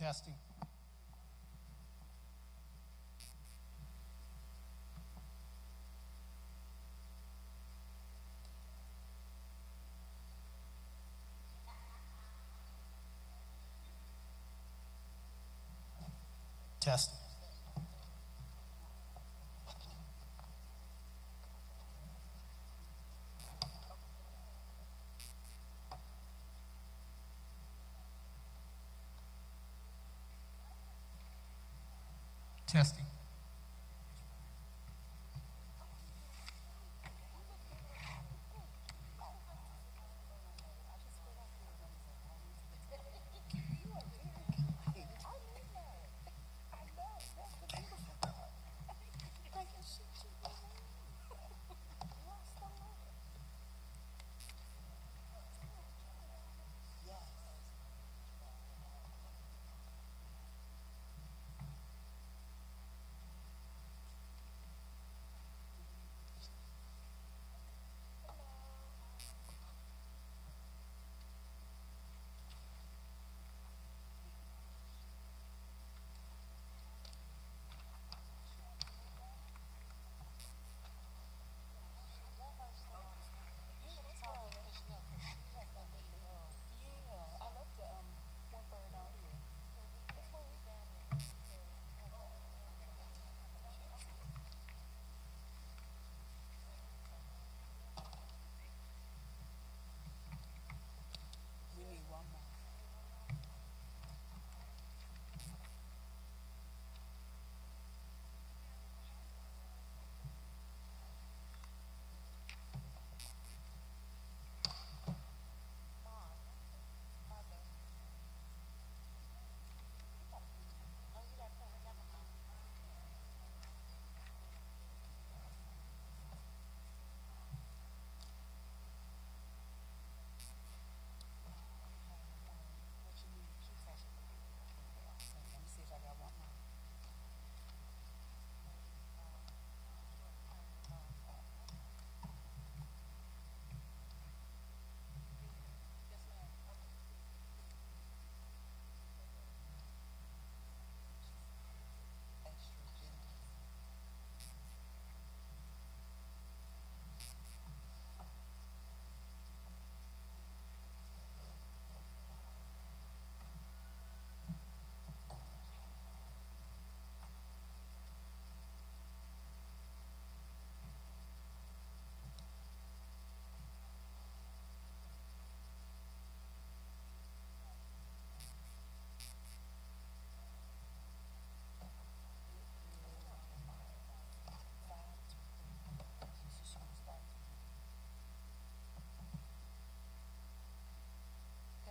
Testing. Testing. Testing.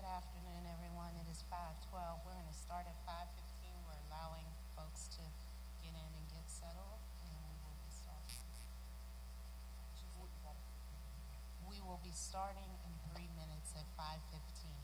Good afternoon, everyone. It is 5:12. We're going to start at 5:15. We're allowing folks to get in and get settled, and we will be starting. We will be starting in 3 minutes at 5:15.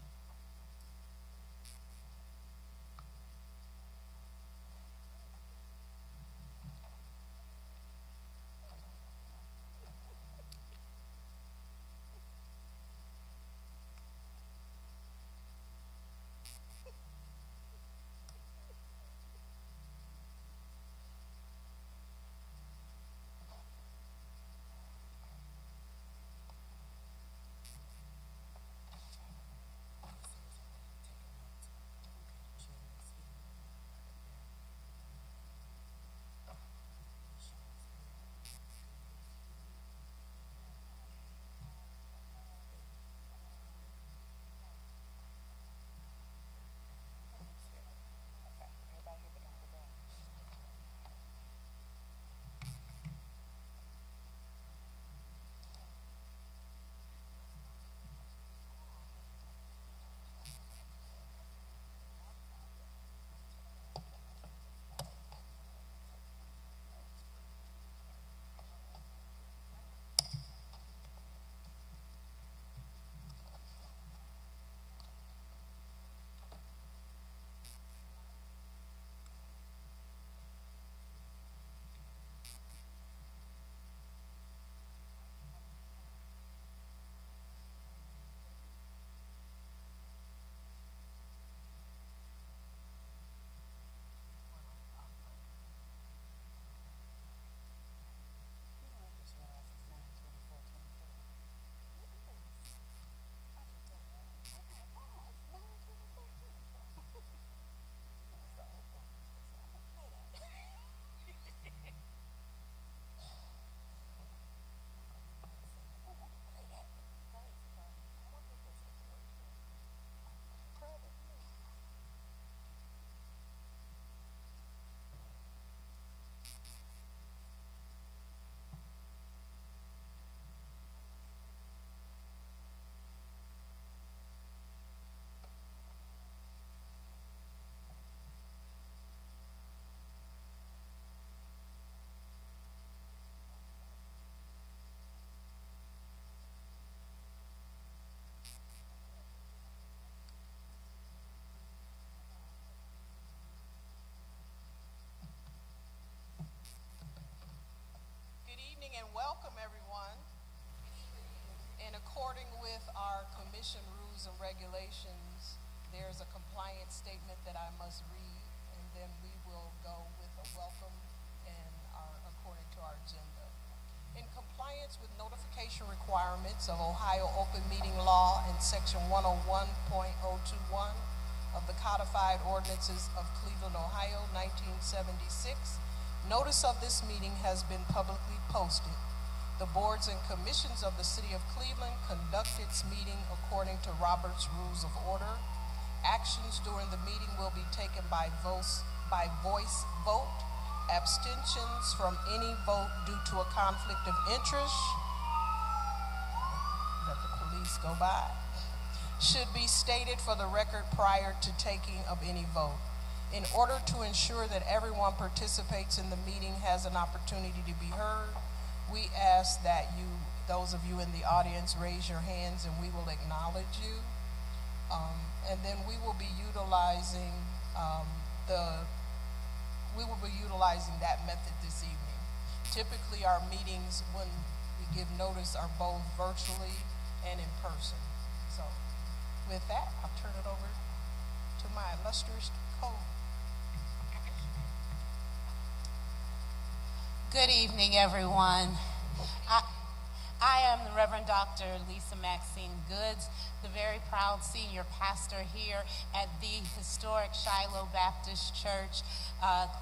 evening and welcome everyone. In according with our commission rules and regulations, there's a compliance statement that I must read, and then we will go with a welcome and according to our agenda. In compliance with notification requirements of Ohio Open Meeting Law and Section 101.021 of the Codified Ordinances of Cleveland, Ohio, 1976, notice of this meeting has been publicly posted. The boards and commissions of the City of Cleveland conduct its meeting according to Robert's Rules of Order. Actions during the meeting will be taken by voice vote. Abstentions from any vote due to a conflict of interest, let the police go by, should be stated for the record prior to taking of any vote. In order to ensure that everyone participates in the meeting has an opportunity to be heard, we ask that those of you in the audience, raise your hands and we will acknowledge you. And then we will be utilizing that method this evening. Typically our meetings when we give notice are both virtually and in person. So with that, I'll turn it over to my illustrious co. Good evening, everyone. I am the Reverend Dr. Lisa Maxine Goods, the very proud senior pastor here at the historic Shiloh Baptist Church,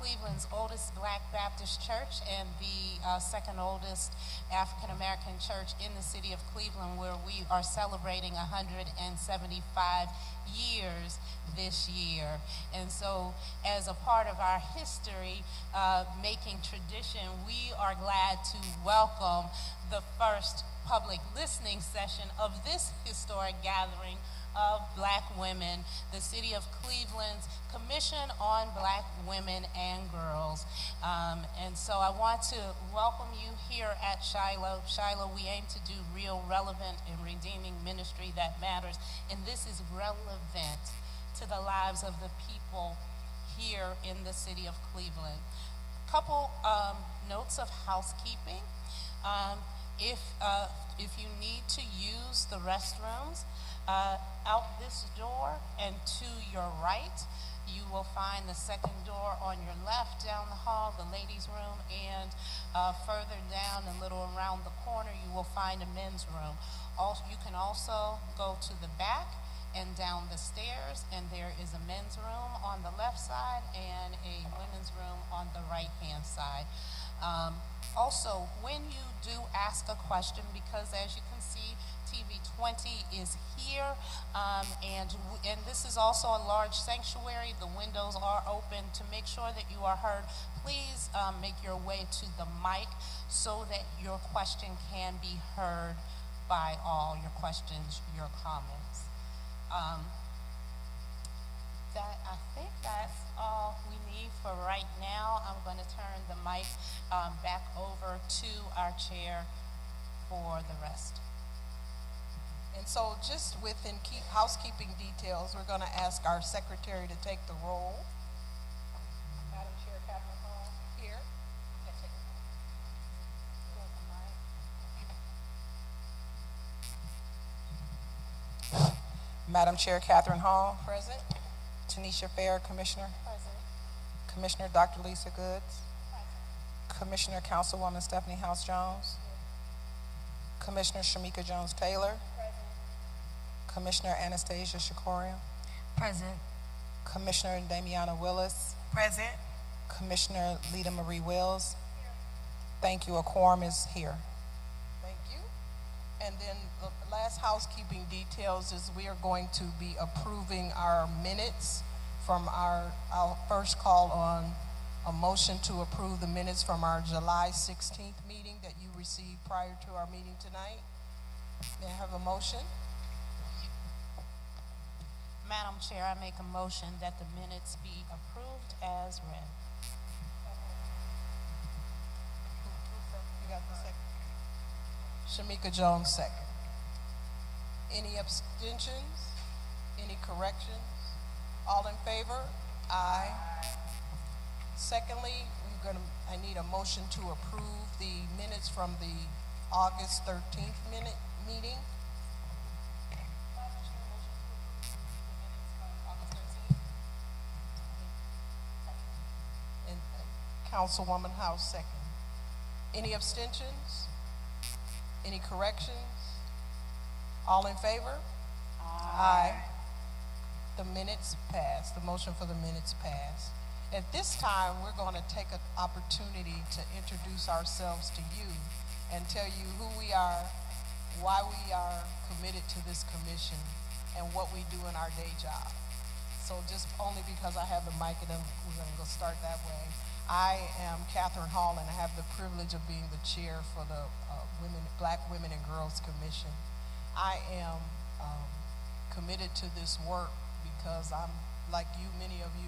Cleveland's oldest Black Baptist church and the second oldest African American church in the city of Cleveland, where we are celebrating 175 years this year. And so as a part of our history making tradition, we are glad to welcome the first public listening session of this historic gathering of Black women, the City of Cleveland's Commission on Black Women and Girls. And so I want to welcome you here at Shiloh. Shiloh, we aim to do real, relevant, and redeeming ministry that matters, and this is relevant to the lives of the people here in the City of Cleveland. Couple notes of housekeeping. If you need to use the restrooms, out this door and to your right, you will find the second door on your left down the hall, the ladies' room, and further down a little around the corner, you will find a men's room. You can also go to the back and down the stairs, and there is a men's room on the left side and a women's room on the right-hand side. Also, when you do ask a question, because as you can see, TV 20 is here, and this is also a large sanctuary. The windows are open. To make sure that you are heard, please make your way to the mic so that your question can be heard by all, your questions, your comments. I think that's all we need for right now. I'm going to turn the mic back over to our chair for the rest. And so just within housekeeping details, we're going to ask our secretary to take the roll. Madam Chair Catherine Hall, here. Madam Chair Catherine Hall. Present. Tanisha Fair, Commissioner. Present. Commissioner Dr. Lisa Goods. Present. Commissioner Councilwoman Stephanie House Jones. Commissioner Shamika Jones Taylor. Present. Commissioner Anastasia Shakorian. Present. Commissioner Damiana Willis. Present. Commissioner Lita Marie Wills. Thank you. A quorum is here. Thank you. And then the last housekeeping details is we are going to be approving our minutes from I'll first call on a motion to approve the minutes from our July 16th meeting that you received prior to our meeting tonight. May I have a motion? Madam Chair, I make a motion that the minutes be approved as read. You got the second? Shamika Jones, second. Any abstentions? Any corrections? All in favor? Aye. Secondly, we've I need a motion to approve the minutes from the August 13th meeting. And Councilwoman House second. Any abstentions? Any corrections? All in favor? Aye. The minutes pass. The motion for the minutes pass. At this time, we're going to take an opportunity to introduce ourselves to you and tell you who we are, why we are committed to this commission, and what we do in our day job. So just only because I have the mic, and then we're going to go start that way. I am Catherine Hall, and I have the privilege of being the chair for the Black Women and Girls Commission. I am committed to this work because I'm, like you, many of you,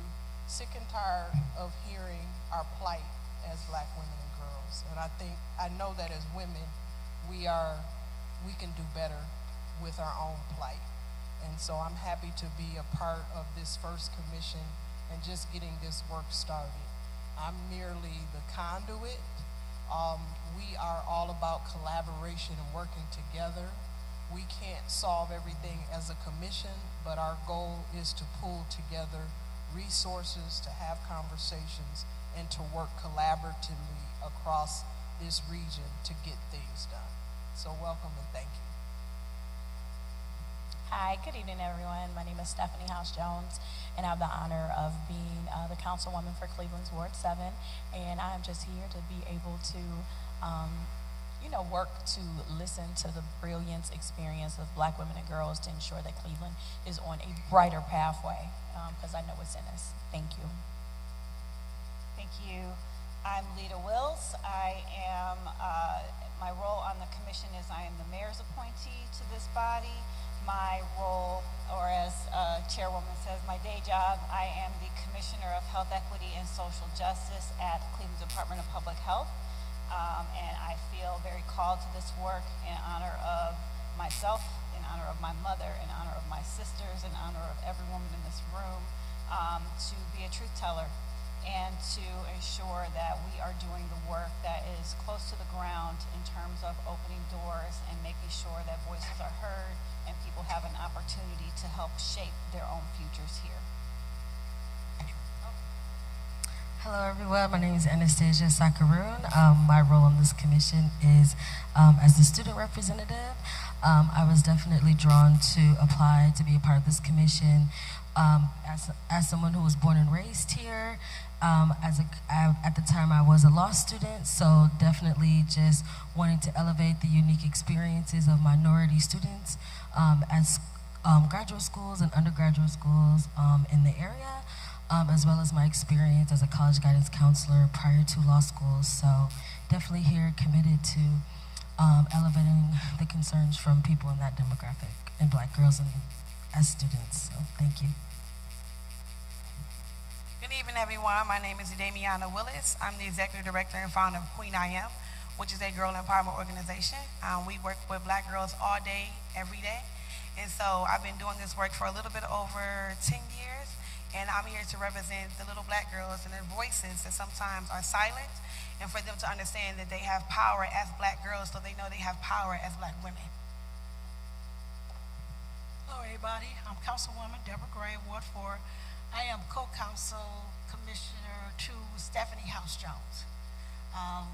sick and tired of hearing our plight as Black women and girls. And I know that as women, we can do better with our own plight. And so I'm happy to be a part of this first commission and just getting this work started. I'm merely the conduit. We are all about collaboration and working together. We can't solve everything as a commission, but our goal is to pull together resources, to have conversations, and to work collaboratively across this region to get things done. So welcome and thank you. Hi, good evening, everyone. My name is Stephanie House Jones, and I have the honor of being the councilwoman for Cleveland's Ward 7. And I'm just here to be able to, work to listen to the brilliance experience of Black women and girls to ensure that Cleveland is on a brighter pathway, because I know it's in us. Thank you. Thank you. I'm Lita Wills. I am, my role on the commission is I am the mayor's appointee to this body. My role, or as Chairwoman says, my day job, I am the Commissioner of Health Equity and Social Justice at Cleveland Department of Public Health. And I feel very called to this work in honor of myself, in honor of my mother, in honor of my sisters, in honor of every woman in this room, to be a truth teller and to ensure that we are doing the work that is close to the ground in terms of opening doors and making sure that voices are heard and people have an opportunity to help shape their own futures here. Hello everyone, my name is Anastasia Sakaroon. My role on this commission is as the student representative. I was definitely drawn to apply to be a part of this commission as someone who was born and raised here. At the time I was a law student, so definitely just wanting to elevate the unique experiences of minority students as graduate schools and undergraduate schools in the area. As well as my experience as a college guidance counselor prior to law school. So definitely here committed to elevating the concerns from people in that demographic and Black girls and as students. So thank you. Good evening, everyone. My name is Damiana Willis. I'm the executive director and founder of Queen I Am, which is a girl empowerment organization. We work with Black girls all day, every day. And so I've been doing this work for a little bit over 10 years. And I'm here to represent the little Black girls and their voices that sometimes are silent, and for them to understand that they have power as Black girls, so they know they have power as Black women. Hello everybody, I'm Councilwoman Deborah Gray, Ward 4. I am co-counsel commissioner to Stephanie House Jones.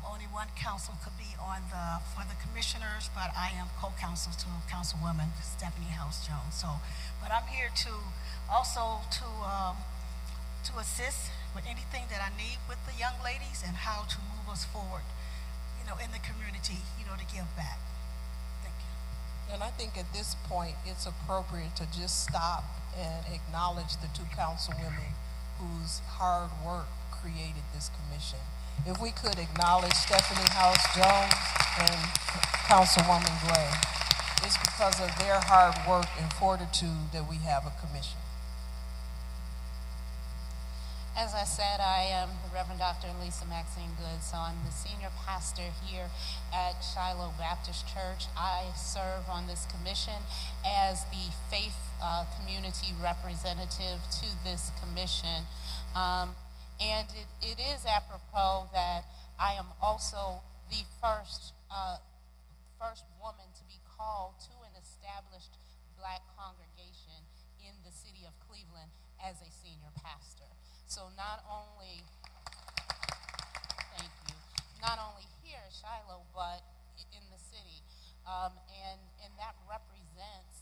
Only one council could be for the commissioners, but I am co-counsel to Councilwoman Stephanie House Jones. But I'm here to also to assist with anything that I need with the young ladies and how to move us forward, in the community, to give back. Thank you. And I think at this point, it's appropriate to just stop and acknowledge the two councilwomen whose hard work created this commission. If we could acknowledge Stephanie House Jones and Councilwoman Gray, it's because of their hard work and fortitude that we have a commission. As I said, I am the Reverend Dr. Lisa Maxine Goods, so I'm the senior pastor here at Shiloh Baptist Church. I serve on this commission as the faith community representative to this commission. And it is apropos that I am also the first woman to be called to an established black congregation in the city of Cleveland as a senior pastor. So not only, thank you, not only here at Shiloh, but in the city. And that represents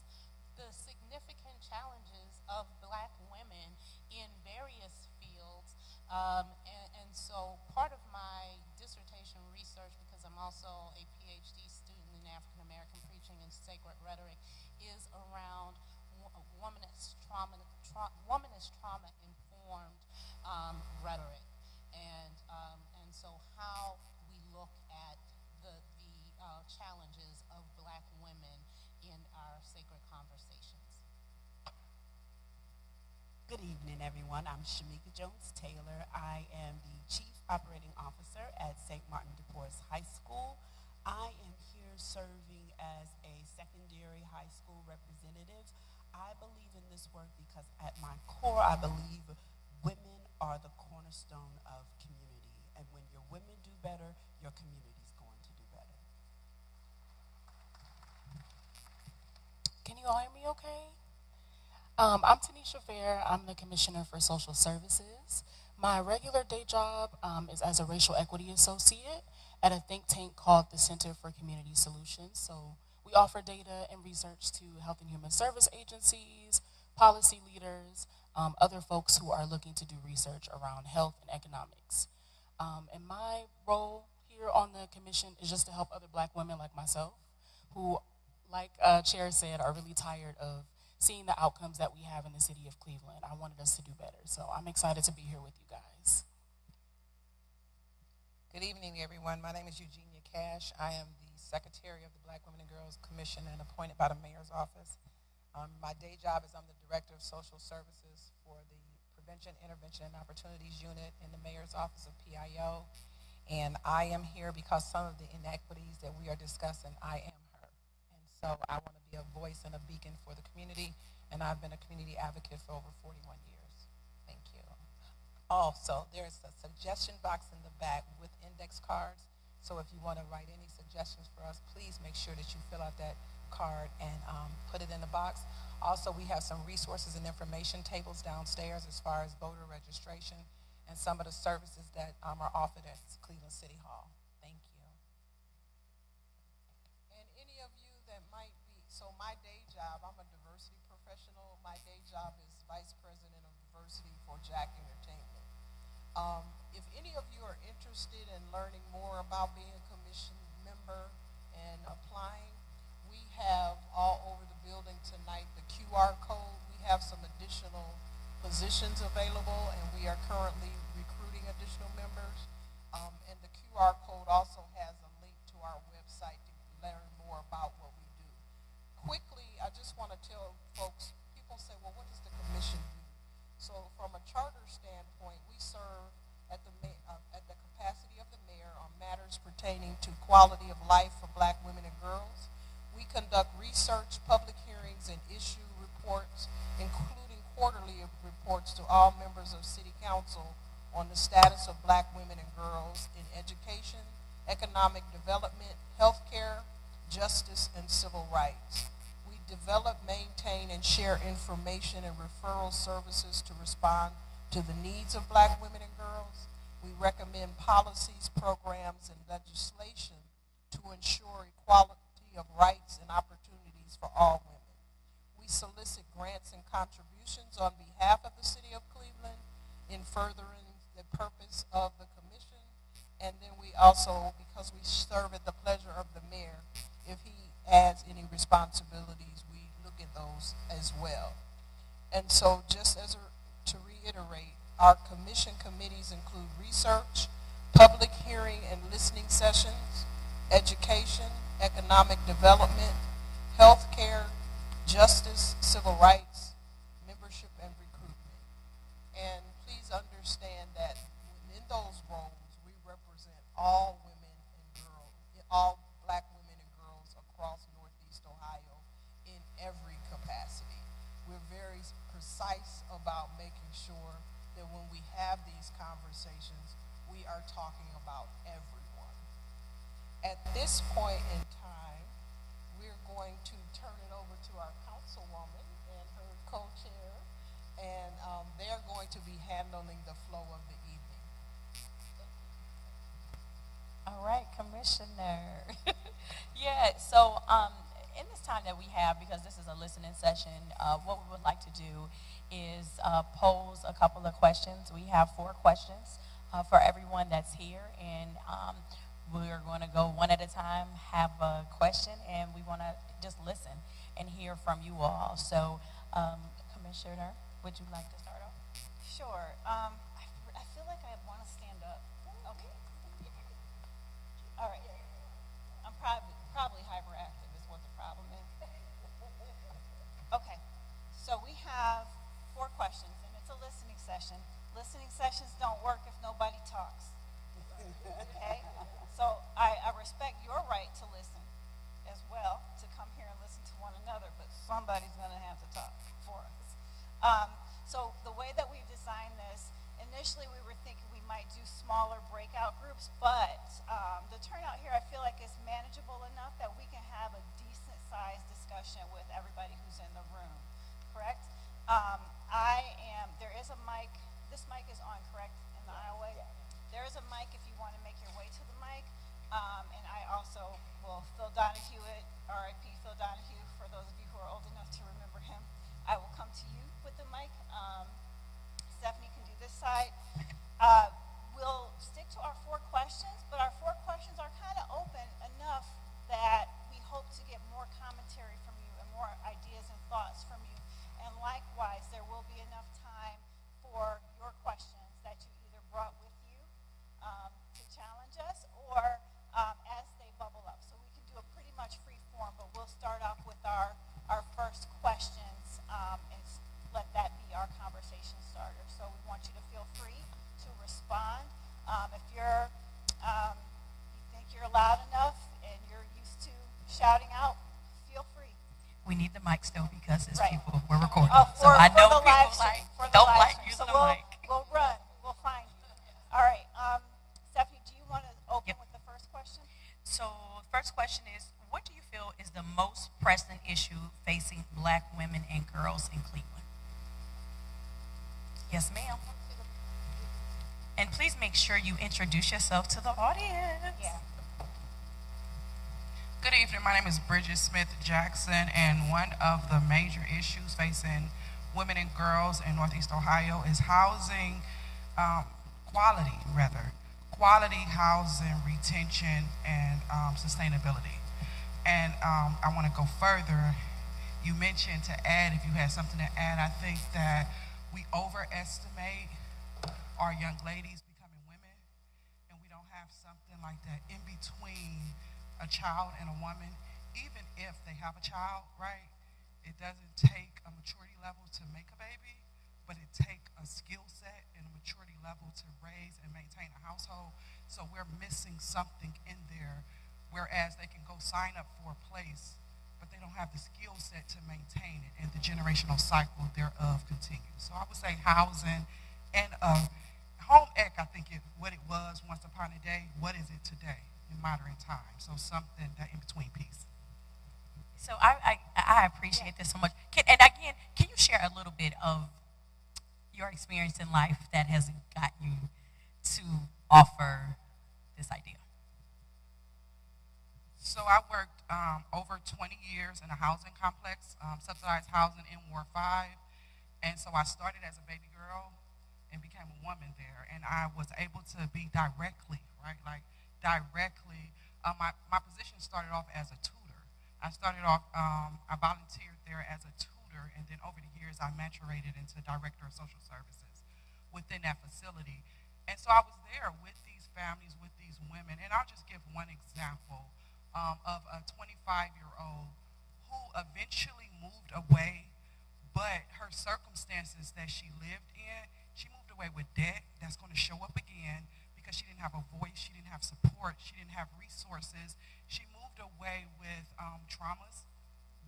the significant challenges of black women in various fields. And so part of my dissertation research, because I'm also a PhD student in African American preaching and sacred rhetoric, is around womanist trauma-informed rhetoric. And so how we look at the challenges of black women in our sacred conversations. Good evening, everyone. I'm Shamika Jones-Taylor. I am the Chief Operating Officer at St. Martin de Porres High School. I am here serving as a secondary high school representative. I believe in this work because at my core, I believe women are the cornerstone of community. And when your women do better, your community is going to do better. Can you all hear me okay? I'm Tanisha Fair. I'm the Commissioner for Social Services. My regular day job is as a Racial Equity Associate at a think tank called the Center for Community Solutions. So we offer data and research to Health and Human Service agencies, policy leaders, other folks who are looking to do research around health and economics. And my role here on the commission is just to help other black women like myself who, like Chair said, are really tired of seeing the outcomes that we have in the city of Cleveland. I wanted us to do better, so I'm excited to be here with you guys. Good evening, everyone. My name is Eugenia Cash. I am the Secretary of the Black Women and Girls Commission and appointed by the Mayor's Office. My day job is I'm the Director of Social Services for the Prevention, Intervention, and Opportunities Unit in the Mayor's Office of PIO. And I am here because some of the inequities that we are discussing, I am her. And so I want to be a voice and a beacon for the community, and I've been a community advocate for over 41 years. Thank you. Also, there's a suggestion box in the back with index cards. So if you want to write any suggestions for us, please make sure that you fill out that card and put it in the box. Also, we have some resources and information tables downstairs as far as voter registration and some of the services that are offered at Cleveland City Hall. Thank you. And any of you that might be, so my day job, I'm a diversity professional. My day job is Vice President of Diversity for Jack Entertainment. If any of you are interested in learning more about being a commission member and applying, we have all over the building tonight the QR code. We have some additional positions available, and we are currently recruiting additional members. And the QR code also has a link to our website to learn more about what we do. Quickly, I just want to tell folks, people say, well, what does the commission do? So from a charter standpoint, we serve at the capacity of the mayor on matters pertaining to quality of life for black women and girls. We conduct research, public hearings, and issue reports, including quarterly reports to all members of City Council on the status of black women and girls in education, economic development, healthcare, justice, and civil rights. We develop, maintain, and share information and referral services to respond to the needs of black women and girls. We recommend policies, programs, and legislation to ensure equality of rights and opportunities for all women. We solicit grants and contributions on behalf of the City of Cleveland in furthering the purpose of the commission. And then we also, because we serve at the pleasure of the mayor, if he adds any responsibilities, we look at those as well. And so just to reiterate, our commission committees include research, public hearing and listening sessions, education, economic development, healthcare, justice, civil rights, membership, and recruitment. And please understand that in those roles, we represent all women and girls, all black women and girls across Northeast Ohio in every capacity. We're very precise about making sure that when we have these conversations, we are talking about everyone. At this point in time, we're going to turn it over to our councilwoman and her co-chair, and they're going to be handling the flow of the evening. All right, Commissioner. Yeah, so in this time that we have, because this is a listening session, what we would like to do is pose a couple of questions. We have 4 questions for everyone that's here, and we're going to go one at a time, have a question, and we want to just listen and hear from you all. So, Commissioner, would you like to start off? Sure. I feel like I want to stand up. Okay. All right. I'm probably hyperactive is what the problem is. Okay. So we have 4 questions, and it's a listening session. Listening sessions don't work if nobody talks. Okay? So I respect your right to listen as well, to come here and listen to one another, but somebody's going to have to talk for us. So the way that we've designed this, initially we were thinking we might do smaller breakout groups, but the turnout here I feel like is manageable enough that we can have a decent sized discussion with everybody who's in the room, correct? There is a mic, this mic is on, correct, in the aisleway? There is a mic if you want to make your way to the mic, and I also will, Phil Donahue it, R.I.P. Phil Donahue, for those of you who are old enough to remember him. I will come to you with the mic. Stephanie can do this side. We'll stick to our 4 questions, but our 4 questions are kind of open enough that we hope to get more commentary from you and more ideas and thoughts from you. And likewise, there will be enough time for your questions that you either brought with you to challenge us, or as they bubble up. So we can do a pretty much free form, but we'll start off with our first questions and let that be our conversation starter. So we want you to feel free to respond. If you think you're loud enough and you're used to shouting out, feel free. We need the mic still because it's Right. people we're recording. For, so I know the people live stream, don't like using so the mic. We'll run. We'll find you. All right. Stephanie, do you want to open with the first question? So the first question is, what do you feel is the most pressing issue facing Black women and girls in Cleveland? Yes, ma'am. And please make sure you introduce yourself to the audience. Yeah. Good evening. My name is Bridget Smith Jackson, and one of the major issues facing women and girls in Northeast Ohio is housing quality housing, retention, and sustainability. And I want to go further. You mentioned to add, if you had something to add, I think that we overestimate our young ladies becoming women, and we don't have something like that in between a child and a woman. Even if they have a child, right, it doesn't take a maturity level to make a baby, but it takes a skill set and a maturity level to raise and maintain a household. So we're missing something in there, whereas they can go sign up for a place, but they don't have the skill set to maintain it, and the generational cycle thereof continues. So I would say housing and home ec, I think what it was once upon a day, what is it today in modern time? So something, that in-between piece. So I appreciate this so much. And again, can you share a little bit of your experience in life that has got you to offer this idea? So I worked over 20 years in a housing complex, subsidized housing in Ward 5. And so I started as a baby girl and became a woman there. And I was able to be directly, right, my position started off as a tutor. I started off, I volunteered there as a tutor, and then over the years I maturated into director of social services within that facility. And so I was there with these families, with these women, and I'll just give one example of a 25-year-old who eventually moved away, but her circumstances that she lived in, she moved away with debt that's going to show up again because she didn't have a voice, she didn't have support, she didn't have resources. She moved away with traumas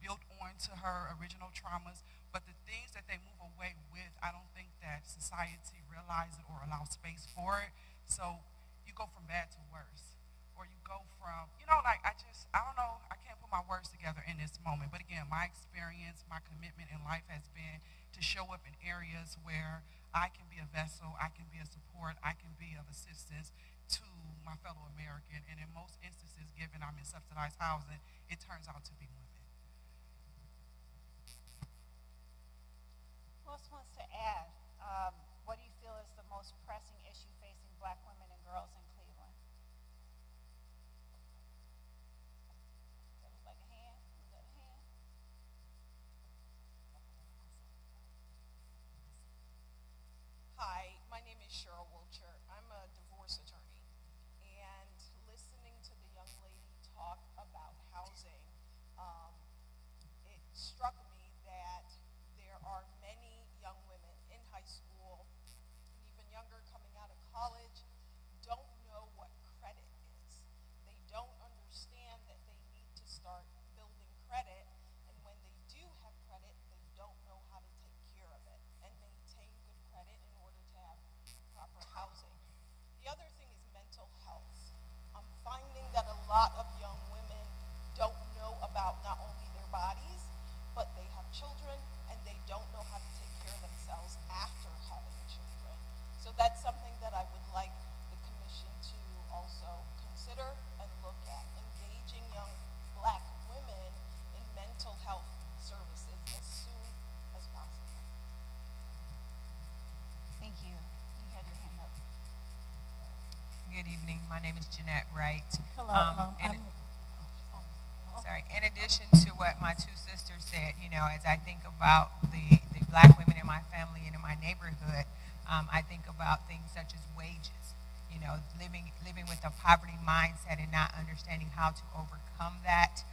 built on return to her original traumas, but the things that they move away with, I don't think that society realizes or allows space for it. So you go from bad to worse. Or you go from, like, I don't know, I can't put my words together in this moment. But again, my experience, my commitment in life has been to show up in areas where I can be a vessel, I can be a support, I can be of assistance to my fellow American. And in most instances, given I'm in subsidized housing, it turns out to be women. Who else wants to add? What do you feel is the most pressing issue facing black women and girls in Cleveland? That look like a hand? Was that a hand? Hi, my name is Cheryl Wilcher. I'm a divorce attorney. And listening to the young lady talk about housing, it struck me that there are many young women in high school and even younger coming out of college don't know what credit is. They don't understand that they need to start building credit, and when they do have credit, they don't know how to take care of it and maintain good credit in order to have proper housing. The other thing is mental health. I'm finding that a lot of young women don't know about not only their bodies, but they have children and they don't know how to take care of themselves after having children. So that's something that I would like the commission to also consider and look at, engaging young black women in mental health services as soon as possible. Thank you. You had your hand up. Good evening. My name is Jeanette Wright. Hello. Sorry. In addition to what my two sisters said, as I think about the black women in my family and in my neighborhood, I think about things such as wages. Living with a poverty mindset and not understanding how to overcome that.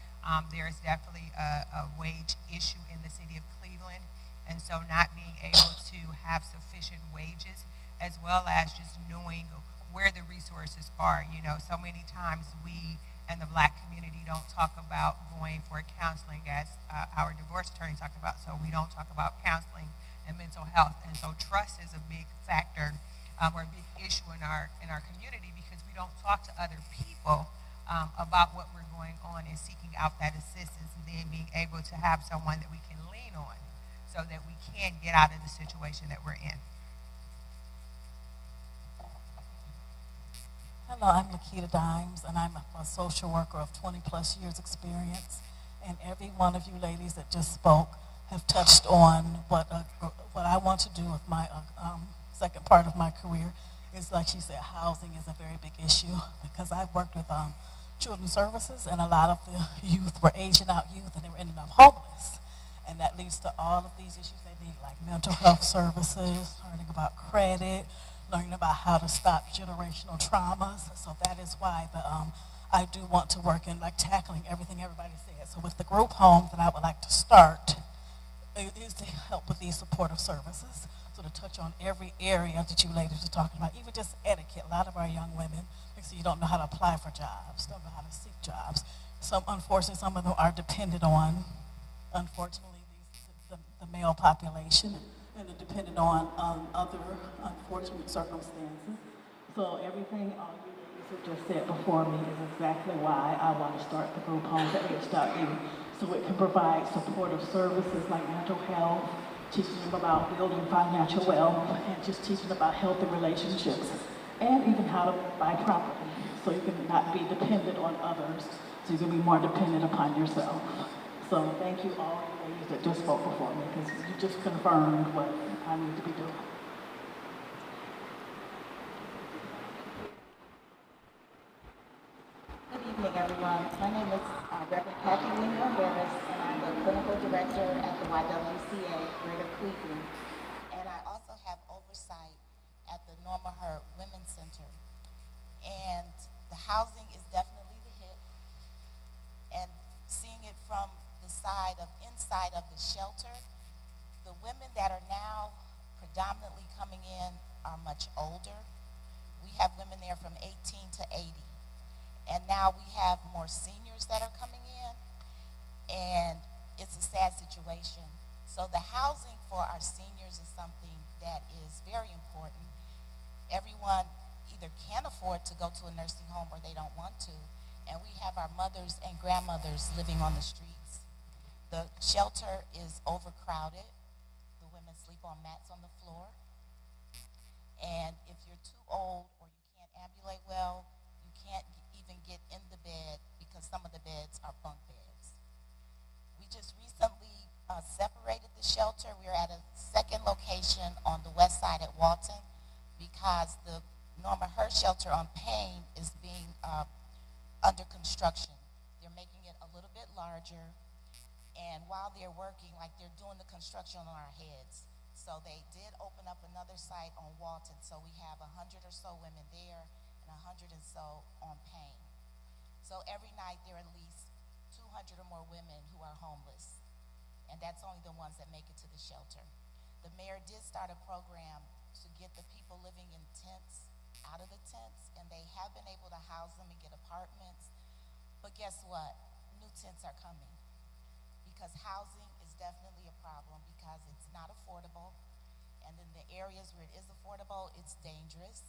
There is definitely a wage issue in the city of Cleveland, and so not being able to have sufficient wages, as well as just knowing where the resources are. So many times we and the black community don't talk about going for counseling, as our divorce attorney talked about. So we don't talk about counseling and mental health, and so trust is a big factor or a big issue in our community, because we don't talk to other people about what we're going on and seeking out that assistance, and then being able to have someone that we can lean on so that we can get out of the situation that we're in. Hello, I'm Lakita Dimes, and I'm a social worker of 20 plus years experience. And every one of you ladies that just spoke have touched on what I want to do with my second part of my career. Is, like she said, housing is a very big issue, because I've worked with children's services, and a lot of the youth were aging out youth, and they were ending up homeless. And that leads to all of these issues they need, like mental health services, learning about credit, learning about how to stop generational traumas. So that is why I do want to work in tackling everything everybody said. So with the group homes that I would like to start is to help with these supportive services. So to touch on every area that you ladies are talking about, even just etiquette. A lot of our young women, you don't know how to apply for jobs, don't know how to seek jobs. Unfortunately, some of them are dependent on, unfortunately, the male population, and are dependent on other unfortunate circumstances. So everything all you ladies have just said before me is exactly why I want to start the group homes at HW, so it can provide supportive services like mental health, teaching them about building financial wealth, and just teaching about healthy relationships, and even how to buy property, so you can not be dependent on others, so you can be more dependent upon yourself. So thank you all you ladies that just spoke before me, because you just confirmed what I need to be doing. Good evening, everyone. My name is Reverend Kathy Lena-Harris, and I'm the clinical director at the YWCA Greater Cleveland. And I also have oversight at the Norma Hurd Women's Center. And the housing is definitely the hit. And seeing it from the side of inside of the shelter, the women that are now predominantly coming in are much older. We have women there from 18 to 80. And now we have more seniors that are coming in. And it's a sad situation. So the housing for our seniors is something that is very important. Everyone either can't afford to go to a nursing home or they don't want to. And we have our mothers and grandmothers living on the streets. The shelter is overcrowded. The women sleep on mats on the floor. And if you're too old or you can't ambulate well, you can't even get in the bed because some of the beds are bunk beds. We just recently separated the shelter. We're at a second location on the west side at Walton because the Norma Hurst shelter on Payne is being under construction. They're making it a little bit larger, and while they're working, like they're doing the construction on our heads. So they did open up another site on Walton, so we have 100 or so women there and 100 and so on Payne. So every night there are at least 200 or more women who are homeless, and that's only the ones that make it to the shelter. The mayor did start a program to get the people living in tents out of the tents, and they have been able to house them and get apartments. But guess what? New tents are coming because housing is definitely a problem because it's not affordable, and in the areas where it is affordable, it's dangerous.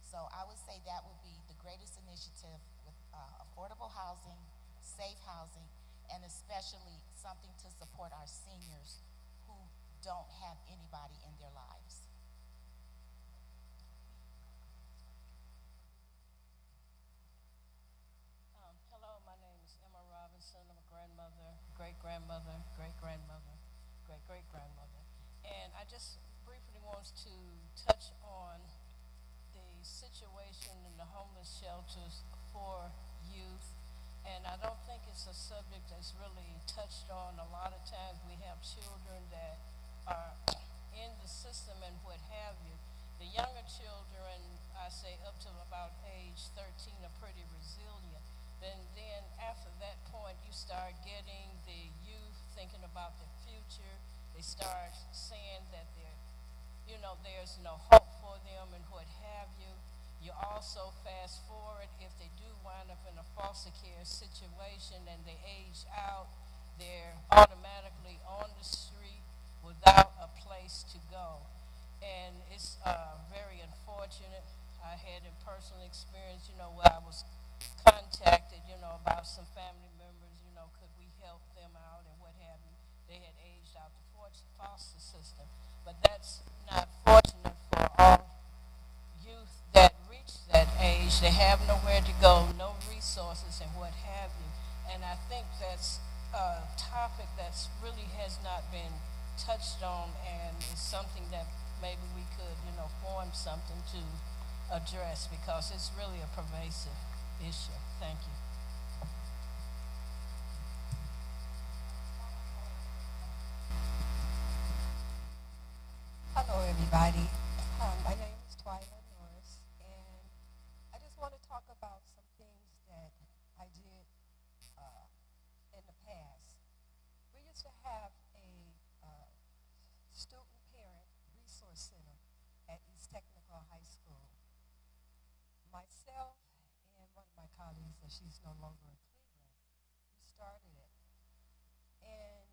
So I would say that would be the greatest initiative with affordable housing, safe housing, and especially something to support our seniors who don't have anybody in their lives. Hello, my name is Emma Robinson. I'm a grandmother, great-grandmother, great-grandmother, great-great-grandmother. And I just briefly want to touch on the situation in the homeless shelters for youth. And I don't think it's a subject that's really touched on. A lot of times we have children that are in the system and what have you. The younger children, I say up to about age 13, are pretty resilient. Then after that point, you start getting the youth thinking about the future. They start saying that there's no hope for them and what have you. You also fast forward, if they do wind up in a foster care situation and they age out, they're automatically on the street without a place to go. And it's very unfortunate. I had a personal experience, where I was contacted, about some family members, could we help them out and what have you. They had aged out the foster system. But that's not fortunate for all youth that reach that age. They have nowhere to go, no resources and what have you. And I think that's a topic that's really has not been touched on, and is something that maybe we could, form something to address, because it's really a pervasive issue. Thank you. Hello, everybody. My name is Twyla Norris, and I just want to talk about some things that I did in the past. We used to have a student parent resource center at East Technical High School. Myself and one of my colleagues, and she's no longer in Cleveland, we started it. And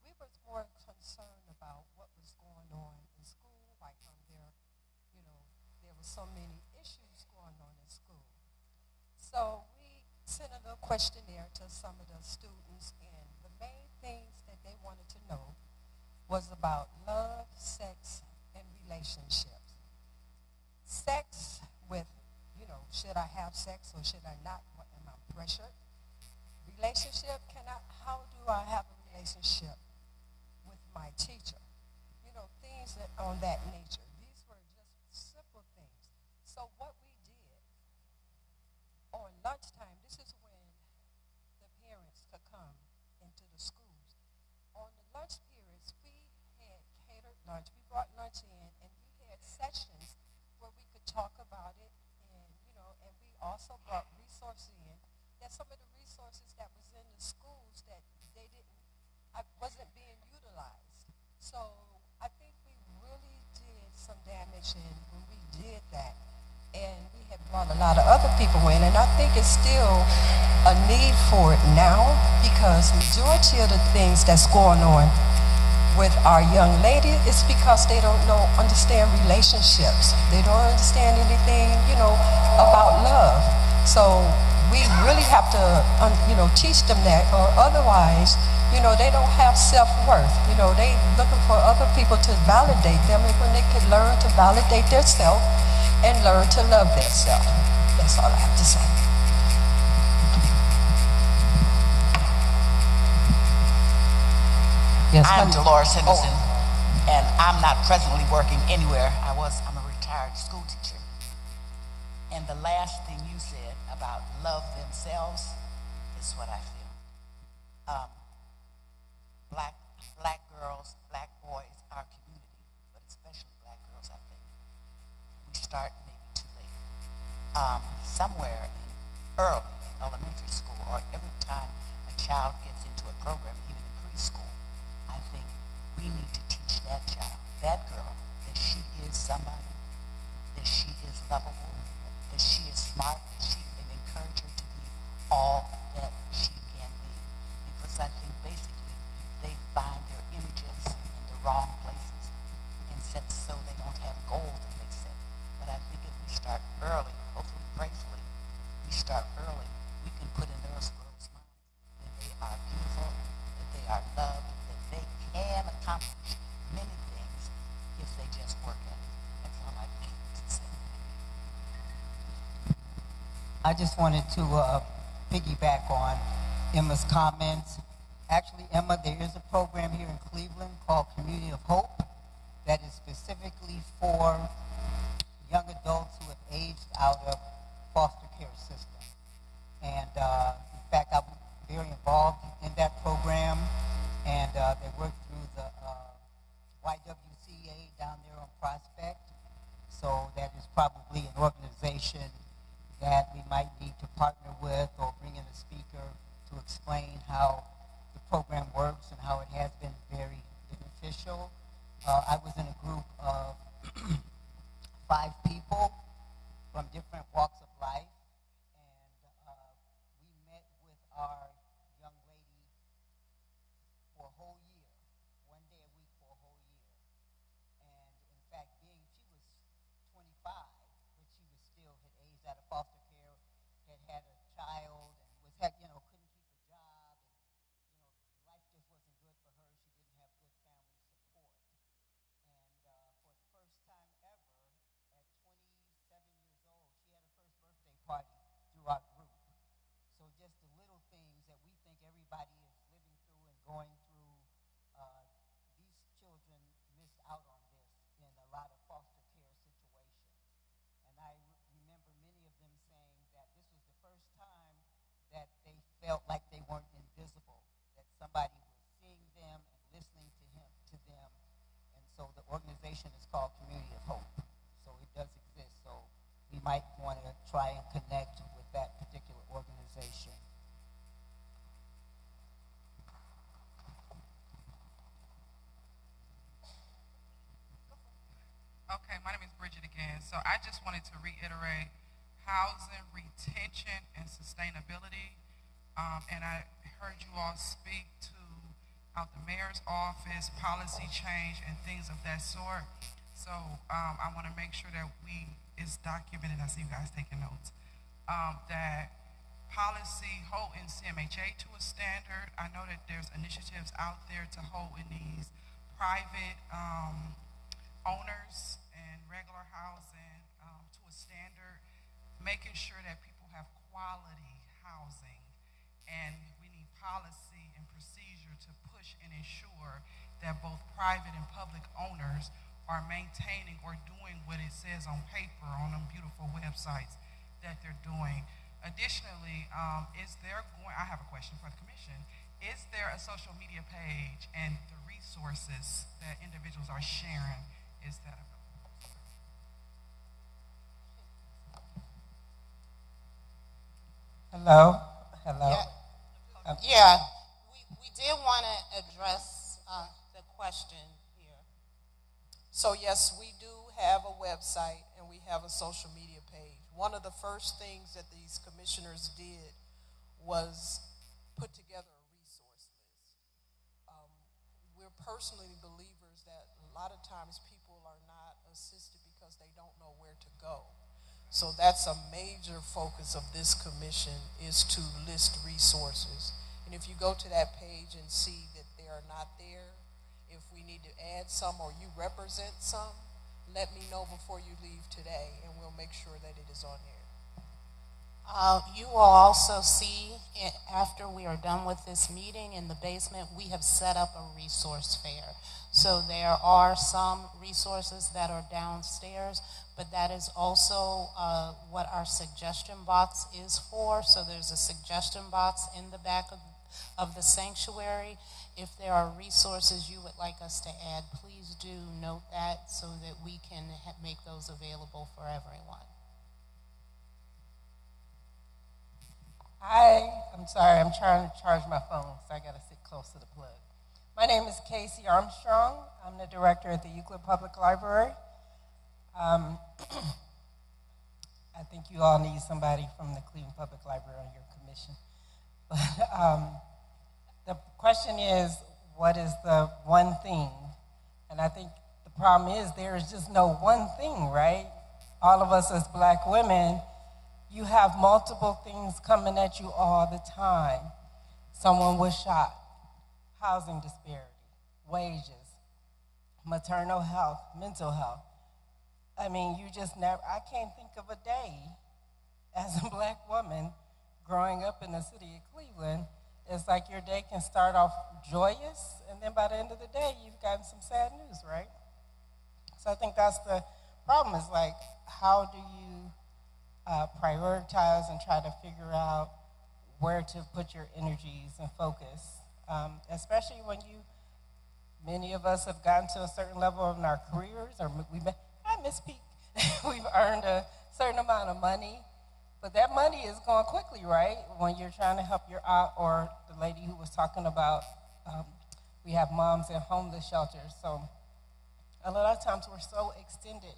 we was more concerned about what was going on in school, like there were so many issues going on in school. So we sent a little questionnaire to some of the students, and the main things that they wanted to know was about love, sex, and relationships. Sex with, should I have sex or should I not? Am I pressured? Relationship, how do I have a relationship with my teacher? Things on that nature. These were just simple things. So what we did on lunchtime, this is when the parents could come into the schools. On the lunch periods, we had catered lunch. We brought lunch in, and we had sessions where we could talk about it, and we also brought resources in. That some of the resources that was in the schools that wasn't being utilized. So I think we really did some damage when we did that. And we had brought a lot of other people in, and I think it's still a need for it now because majority of the things that's going on with our young lady is because they don't understand relationships. They don't understand anything, about love. So we really have to, teach them that, or otherwise, they don't have self-worth. They looking for other people to validate them, and when they could learn to validate themselves and learn to love themselves. That's all I have to say. Yes, I'm Dolores Henderson, and I'm not presently working anywhere. I'm a retired school teacher. And the last thing you said about love themselves is what I feel. Black girls, black boys, our community, but especially black girls, I think, we start maybe too late. Somewhere in early elementary school, or every time a child gets into a program, even in preschool, I think we need to teach that child, that girl, that she is somebody, that she is lovable, that she is smart, that she can encourage her to be all that she can be. Because I think basically they find their images in the wrong places and set so they don't have goals that they set. But I think if we start early, hopefully gracefully, we start early, we can put in those girls' minds that they are beautiful, that they are loved, that they can accomplish many things if they just work at it. That's all I think to say. I just wanted to piggyback on Emma's comments. Actually, Emma, there is a program here in Cleveland called Community of Hope that is specifically for young adults who have aged out of foster care system. And in fact, I'm very involved in that program, and they work through the YWCA down there on Prospect. So that is probably an organization that we might need to partner with or bring in a speaker to explain how the program works and how it has been very beneficial. I was in a group of 5 people from different walks of life, and we met with our young lady for a whole year, 1 day a week for a whole year. And in fact, she was 25, but she was still had aged out of foster care, had a child, and couldn't keep a job, and life just wasn't good for her. She didn't have good family support. And for the first time ever, at 27 years old, she had her first birthday party through our group. So just the little things that we think everybody is living through and going through, these children miss out on this in a lot of foster care situations. And I remember many of them saying that this was the first time that they felt like they weren't invisible, that somebody was seeing them and listening to them. And so the organization is called Community of Hope. So it does exist. So we might want to try and connect with that particular organization. Okay, my name is Bridget again. So I just wanted to reiterate housing, retention, and sustainability. And I heard you all speak to the mayor's office, policy change, and things of that sort. So I want to make sure that it's documented. I see you guys taking notes. That policy hold in CMHA to a standard. I know that there's initiatives out there to hold in these private owners and regular housing to a standard, making sure that people have quality housing. And we need policy and procedure to push and ensure that both private and public owners are maintaining or doing what it says on paper on them beautiful websites that they're doing. Additionally, I have a question for the commission. Is there a social media page and the resources that individuals are sharing, is that available? Hello? Yeah, we did want to address the question here. So yes, we do have a website and we have a social media page. One of the first things that these commissioners did was put together a resource list. We're personally believers that a lot of times people are not assisted because they don't know where to go. So that's a major focus of this commission, is to list resources. And if you go to that page and see that they are not there, if we need to add some or you represent some, let me know before you leave today and we'll make sure that it is on there. You will also see, after we are done with this meeting in the basement, we have set up a resource fair. So there are some resources that are downstairs, but that is also what our suggestion box is for. So there's a suggestion box in the back of the sanctuary. If there are resources you would like us to add, please do note that so that we can make those available for everyone. I'm sorry, I'm trying to charge my phone, so I got to sit close to the plug. My name is Casey Armstrong. I'm the director at the Euclid Public Library. I think you all need somebody from the Cleveland Public Library on your commission. But the question is, what is the one thing? And I think the problem is there is just no one thing, right? All of us as black women, you have multiple things coming at you all the time. Someone was shot, housing disparity, wages, maternal health, mental health. I mean, you just never, I can't think of a day as a black woman growing up in the city of Cleveland. It's like your day can start off joyous, and then by the end of the day, you've gotten some sad news, right? So I think that's the problem, is like, how do you prioritize and try to figure out where to put your energies and focus, especially when many of us have gotten to a certain level in our careers, or I misspeak, we've earned a certain amount of money, but that money is going quickly, right? When you're trying to help your aunt, or the lady who was talking about, we have moms in homeless shelters, so a lot of times we're so extended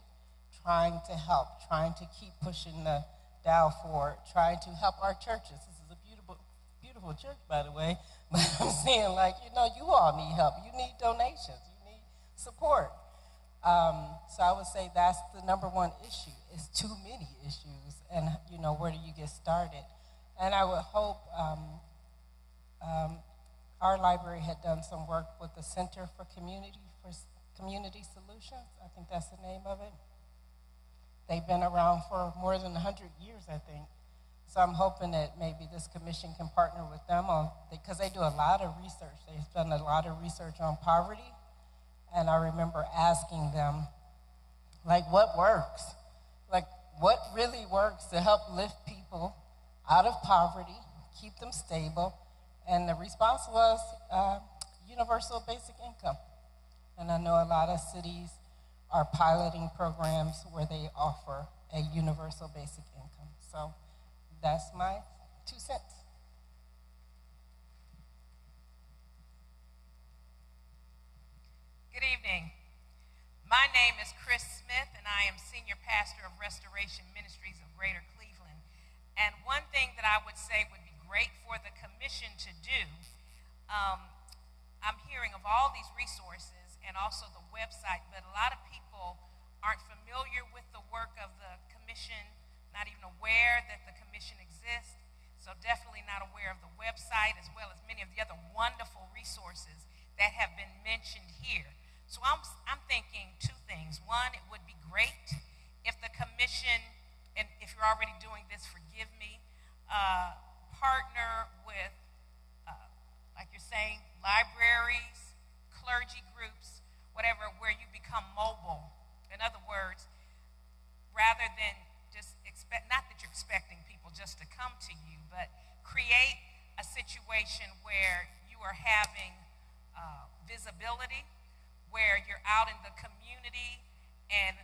trying to help, trying to keep pushing the dial forward, trying to help our churches. This is a beautiful, beautiful church, by the way, but I'm saying, like, you all need help. You need donations. You need support. So I would say that's the number one issue. It's too many issues, and, where do you get started? And I would hope our library had done some work with the Center for Community Solutions. I think that's the name of it. They've been around for more than 100 years, I think. So I'm hoping that maybe this commission can partner with them because they do a lot of research. They've done a lot of research on poverty. And I remember asking them, like, what works? Like, what really works to help lift people out of poverty, keep them stable? And the response was universal basic income. And I know a lot of cities are piloting programs where they offer a universal basic income. So that's my 2 cents. Good evening. My name is Chris Smith, and I am Senior Pastor of Restoration Ministries of Greater Cleveland. And one thing that I would say would be great for the commission to do, I'm hearing of all these resources and also the website, but a lot of people aren't familiar with the work of the commission, not even aware that the commission exists, so definitely not aware of the website, as well as many of the other wonderful resources that have been mentioned here. So I'm thinking 2 things. One, it would be great if the commission, and if you're already doing this, forgive me, partner with, like you're saying, libraries, clergy groups, whatever, where you become mobile. In other words, rather than just not that you're expecting people just to come to you, but create a situation where you are having visibility, where you're out in the community and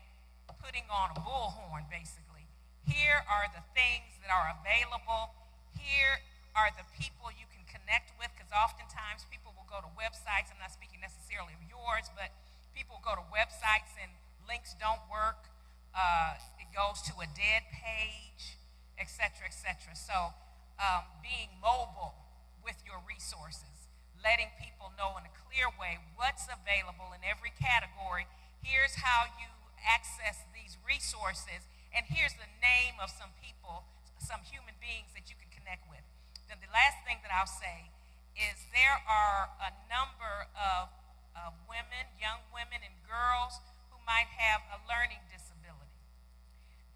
putting on a bullhorn, basically. Here are the things that are available. Here are the people you can connect with, because oftentimes people will go to websites. I'm not speaking necessarily of yours, but people go to websites and links don't work. It goes to a dead page, et cetera, et cetera. So being mobile with your resources, letting people know in a clear way what's available in every category. Here's how you access these resources, and here's the name of some people, some human beings that you can connect with. Then the last thing that I'll say is there are a number of women, young women and girls who might have a learning disability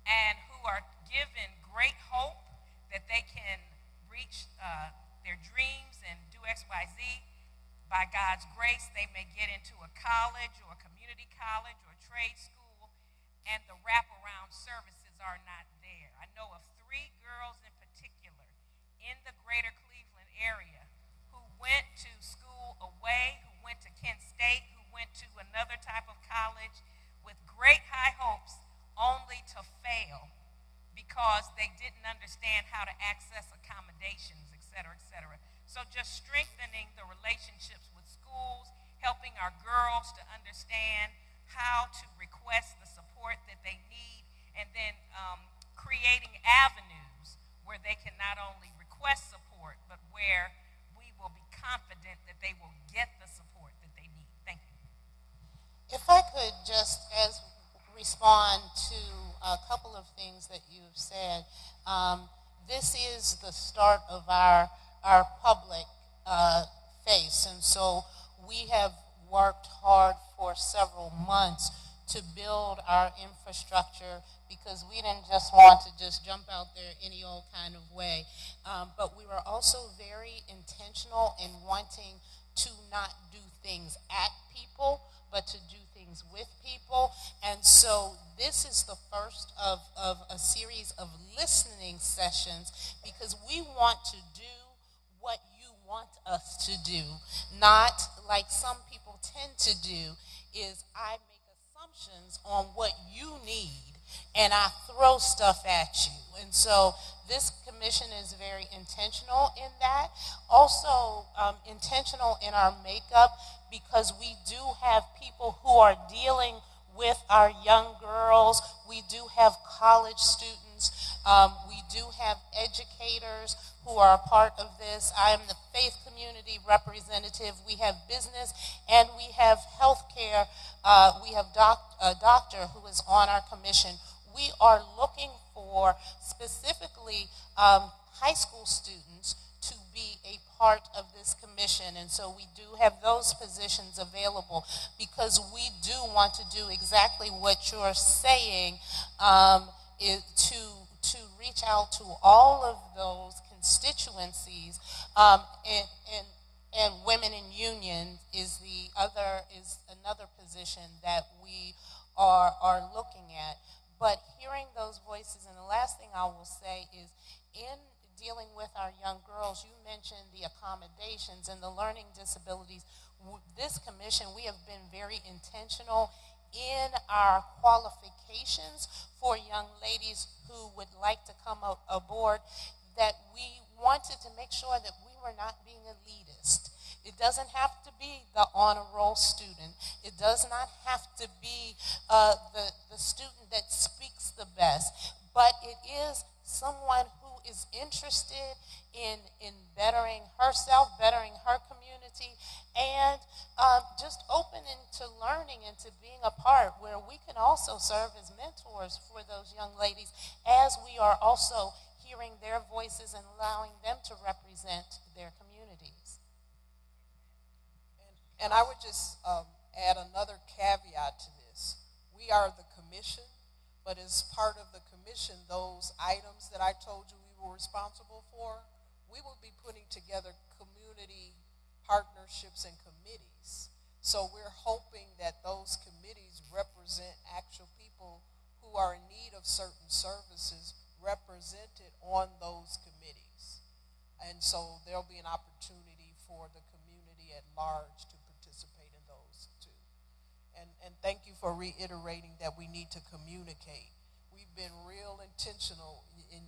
and who are given great hope that they can reach their dreams and do X, Y, Z. By God's grace, they may get into a college or a community college or a trade school, and the wraparound services are not there. I know of 3 girls in particular in the greater Cleveland area who went to school away, who went to Kent State, who went to another type of college with great high hopes, only to fail because they didn't understand how to access accommodations, et cetera, et cetera. So just strengthening the relationships with schools, helping our girls to understand how to request the support that they need, and then creating avenues where they can not only request support, but where we will be confident that they will get the support that they need. Thank you. If I could just respond to a couple of things that you've said. This is the start of our public face, and so we have worked hard for several months to build our infrastructure because we didn't just want to just jump out there any old kind of way. But we were also very intentional in wanting to not do things at people, but to do things with people. And so this is the first of a series of listening sessions because we want to do what you want us to do, not like some people tend to do, is I make assumptions on what you need and I throw stuff at you. And so this commission is very intentional in that. Also intentional in our makeup because we do have people who are dealing with our young girls. We do have college students. We do have educators who are a part of this. I am the faith community representative. We have business and we have healthcare. We have a doctor who is on our commission. We are looking for specifically high school students to be a part of this commission. And so we do have those positions available because we do want to do exactly what you're saying, to reach out to all of those constituencies, and women in union is another position that we are looking at. But hearing those voices, and the last thing I will say is in dealing with our young girls, you mentioned the accommodations and the learning disabilities. This commission, we have been very intentional in our qualifications for young ladies who would like to come aboard, that we wanted to make sure that we were not being elitist. It doesn't have to be the honor roll student. It does not have to be the student that speaks the best, but it is someone who is interested in bettering herself, bettering her community, and just open to learning and to being a part where we can also serve as mentors for those young ladies as we are also hearing their voices and allowing them to represent their communities. And I would just add another caveat to this. We are the commission, but as part of the commission, those items that I told you we were responsible for, we will be putting together community partnerships and committees. So we're hoping that those committees represent actual people who are in need of certain services represented on those committees. And so there'll be an opportunity for the community at large to participate in those too. And thank you for reiterating that we need to communicate. We've been real intentional, and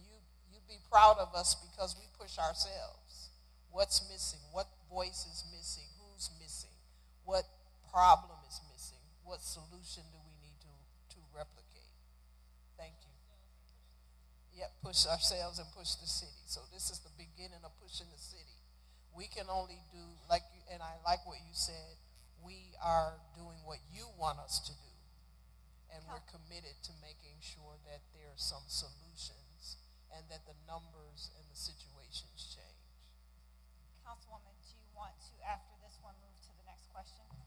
you'd be proud of us because we push ourselves. What's missing? What voice is missing? Who's missing? What problem is missing? What solution do we need to replicate? Thank you. push ourselves and push the city. So this is the beginning of pushing the city. We can only do, like you, and I like what you said, we are doing what you want us to do. And we're committed to making sure that there are some solutions and that the numbers and the situations change. Councilwoman, do you want to, after this one, move to the next question? Okay.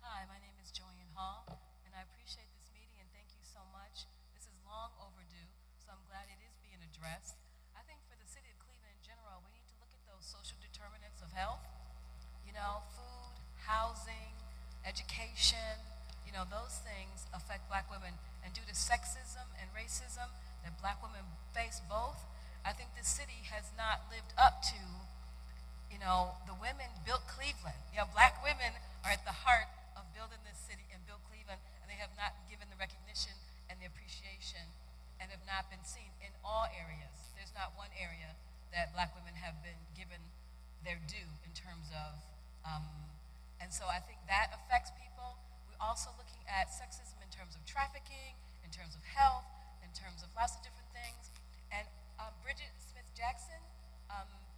Hi, my name is Joanne Hall, and I appreciate this meeting, and thank you so much. This is long overdue, so I'm glad it is being addressed. I think for the city of Cleveland in general, we need to look at those social determinants of health. You know, food, housing, education, you know, those things affect black women. And due to sexism and racism that black women face both, I think this city has not lived up to, you know, the women built Cleveland. You know, black women are at the heart of building this city and built Cleveland, and they have not given the recognition and the appreciation and have not been seen in all areas. There's not one area that black women have been given their due in terms of, and so I think that affects people. We're also looking at sexism in terms of trafficking, in terms of health, in terms of lots of different things. And Bridget Smith-Jackson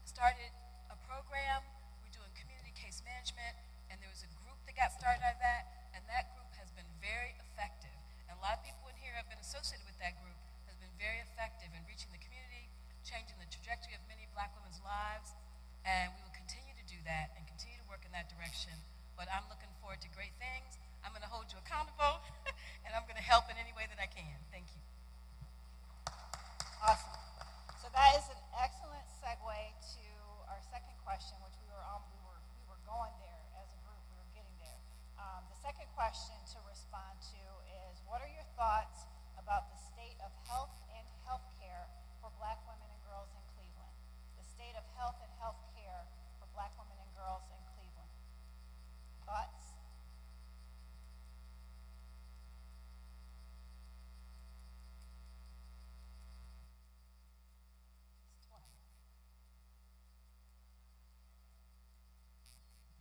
started a program. We're doing community case management, and there was a group that got started out of that, and that group has been very effective. And a lot of people in here have been associated with that group, has been very effective in reaching the community, changing the trajectory of many black women's lives, and we will continue to do that and continue to work in that direction. But I'm looking forward to great things. I'm going to hold you accountable, and I'm going to help in any way that I can. Thank you. Awesome. So that is an excellent segue to our second question, which we were going there as a group. We were getting there. The second question to respond to is, what are your thoughts about the state of health and health care for black women and girls in Cleveland? The state of health and health care for black women and girls in Cleveland. Thoughts?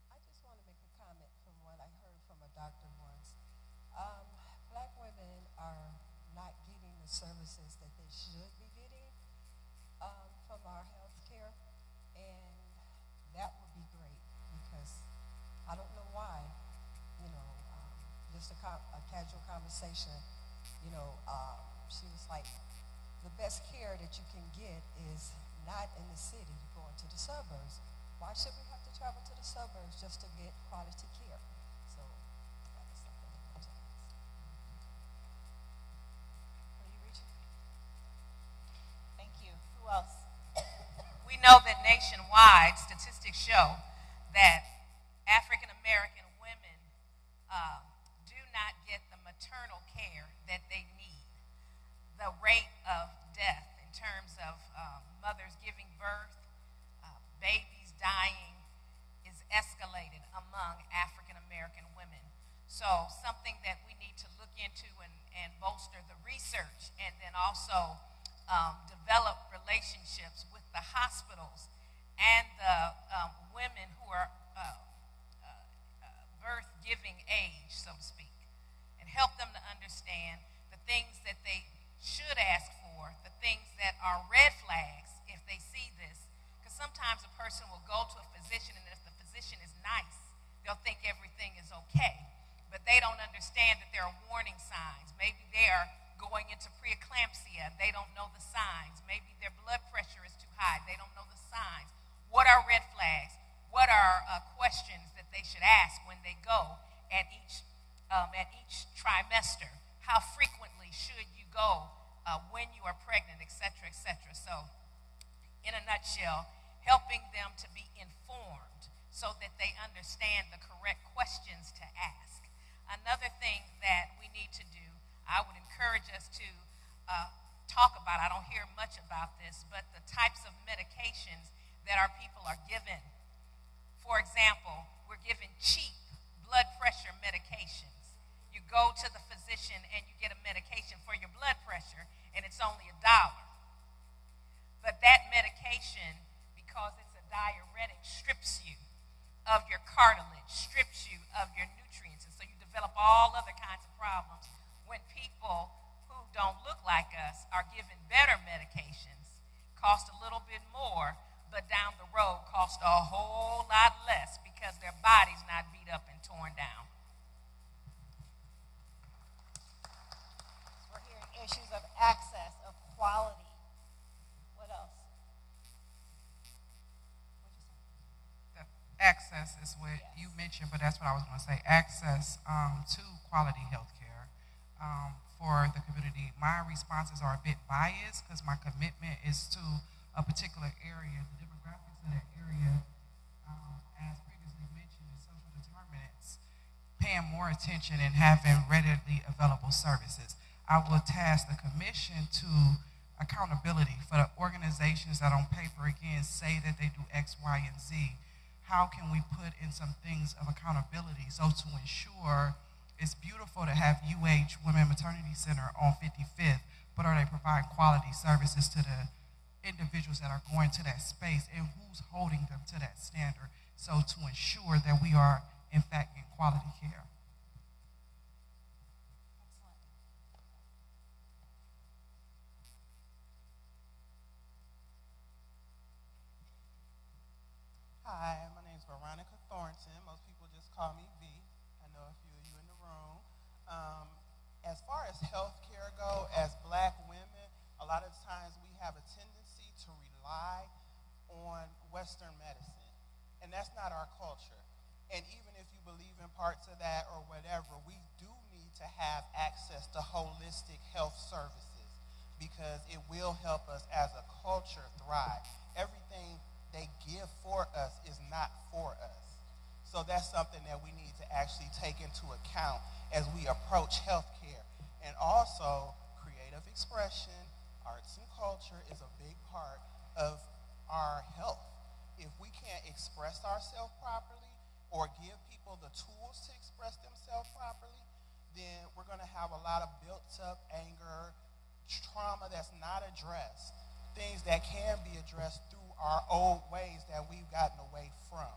I just want to make a comment from what I heard from a doctor once. Black women are not getting the services that they should be getting from our health care, and that would be great because I don't know why, you know, just a casual conversation, you know, she was like, the best care that you can get is not in the city, you're going to the suburbs. Why should we have to travel to the suburbs just to get quality care? So that is something I want to ask. Are you reaching? Thank you. Who else? We know that nationwide statistics show that African American women do not get the maternal care that they need. The rate of death in terms of mothers giving birth, babies dying, is escalated among African American women. So something that we need to look into and bolster the research, and then also develop relationships with the hospitals and the women who are birth-giving age, so to speak, and help them to understand the things that they should ask for, the things that are red flags if they see this. Because sometimes a person will go to a physician, and if the physician is nice, they'll think everything is okay. But they don't understand that there are warning signs. Maybe they are going into preeclampsia and they don't know the signs. Maybe their blood pressure is too high. They don't know the signs. What are red flags? What are questions that they should ask when they go at each trimester? How frequently should you go when you are pregnant, et cetera, et cetera? So, in a nutshell, helping them to be informed so that they understand the correct questions to ask. Another thing that we need to do, I would encourage us to talk about, I don't hear much about this, but the types of medications that our people are given. For example, we're given cheap blood pressure medications. You go to the physician and you get a medication for your blood pressure, and it's only $1. But that medication, because it's a diuretic, strips you of your cartilage, strips you of your nutrients, and so you develop all other kinds of problems when people who who don't look like us are given better medications, cost a little bit more, but down the road cost a whole lot less because their body's not beat up and torn down. We're hearing issues of access, of quality. What else? The access is what you mentioned, but that's what I was going to say. Access to quality health care for the community. My responses are a bit biased because my commitment is to a particular area. The demographics of that area, as previously mentioned, is social determinants, paying more attention and having readily available services. I will task the commission to accountability for the organizations that on paper, again, say that they do X, Y, and Z. How can we put in some things of accountability so to ensure it's beautiful to have UH Women Maternity Center on 55th, but are they providing quality services to the individuals that are going to that space and who's holding them to that standard so to ensure that we are, in fact, in quality care. Hi, my name is Veronica Thornton. Most people just call me V. I know a few of you in the room. As far as health care go, as black women, a lot of times we have a tendency to rely on Western medicine, and that's not our culture. And even if you believe in parts of that or whatever, we do need to have access to holistic health services because it will help us as a culture thrive. Everything they give for us is not for us. So that's something that we need to actually take into account as we approach healthcare. And also, creative expression, arts and culture is a big part of our health. If we can't express ourselves properly or give people the tools to express themselves properly, then we're going to have a lot of built-up anger, trauma that's not addressed, things that can be addressed through our old ways that we've gotten away from.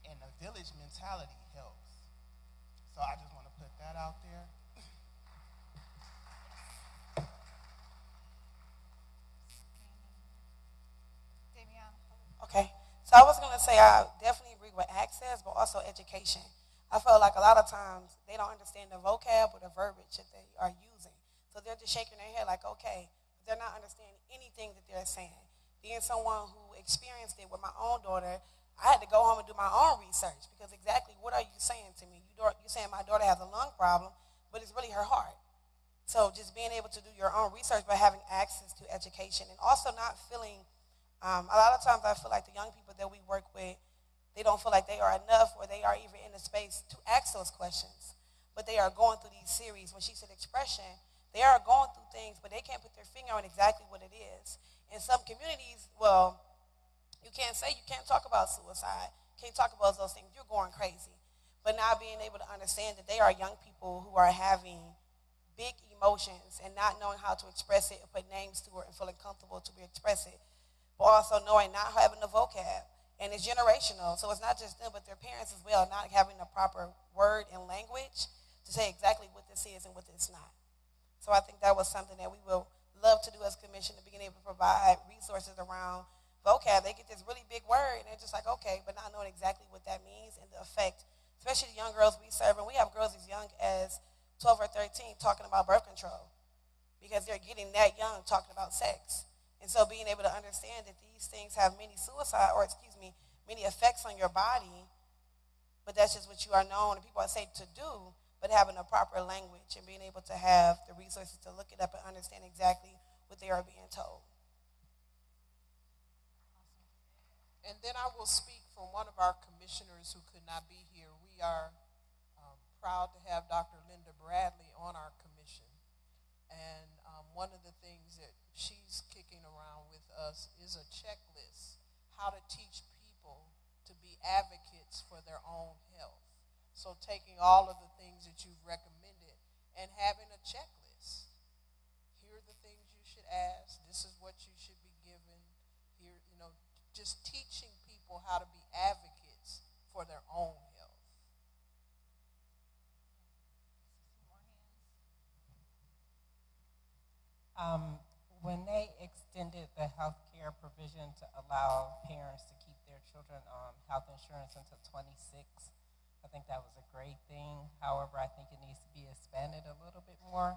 And the village mentality helps. So I just want to put that out there. Okay, so I was going to say I definitely agree with access, but also education. I feel like a lot of times they don't understand the vocab or the verbiage that they are using. So they're just shaking their head like, okay, but they're not understanding anything that they're saying. Being someone who experienced it with my own daughter, I had to go home and do my own research because exactly what are you saying to me? You're saying my daughter has a lung problem, but it's really her heart. So just being able to do your own research by having access to education and also not feeling, a lot of times I feel like the young people that we work with, they don't feel like they are enough or they are even in the space to ask those questions. But they are going through these series. When she said expression, they are going through things, but they can't put their finger on exactly what it is. In some communities, well, you can't say, you can't talk about suicide, can't talk about those things, you're going crazy. But now being able to understand that they are young people who are having big emotions and not knowing how to express it and put names to it and feeling comfortable to express it, but also knowing not having the vocab. And it's generational, so it's not just them, but their parents as well, not having the proper word and language to say exactly what this is and what this is not. So I think that was something that we will love to do as a commission, to being able to provide resources around vocab. They get this really big word, and they're just like, okay, but not knowing exactly what that means and the effect, especially the young girls we serve. And we have girls as young as 12 or 13 talking about birth control because they're getting that young talking about sex. And so being able to understand that these things have many many effects on your body, but that's just what you are known and people are saying to do, but having a proper language and being able to have the resources to look it up and understand exactly what they are being told. And then I will speak for one of our commissioners who could not be here. We are proud to have Dr. Linda Bradley on our commission. And one of the things that she's kicking around with us is a checklist, how to teach people to be advocates for their own health. So taking all of the things that you've recommended and having a checklist. Here are the things you should ask. This is what you should be given. Here, just teaching people how to be advocates for their own health. When they extended the health care provision to allow parents to keep their children on health insurance until 26, I think that was a great thing. However, I think it needs to be expanded a little bit more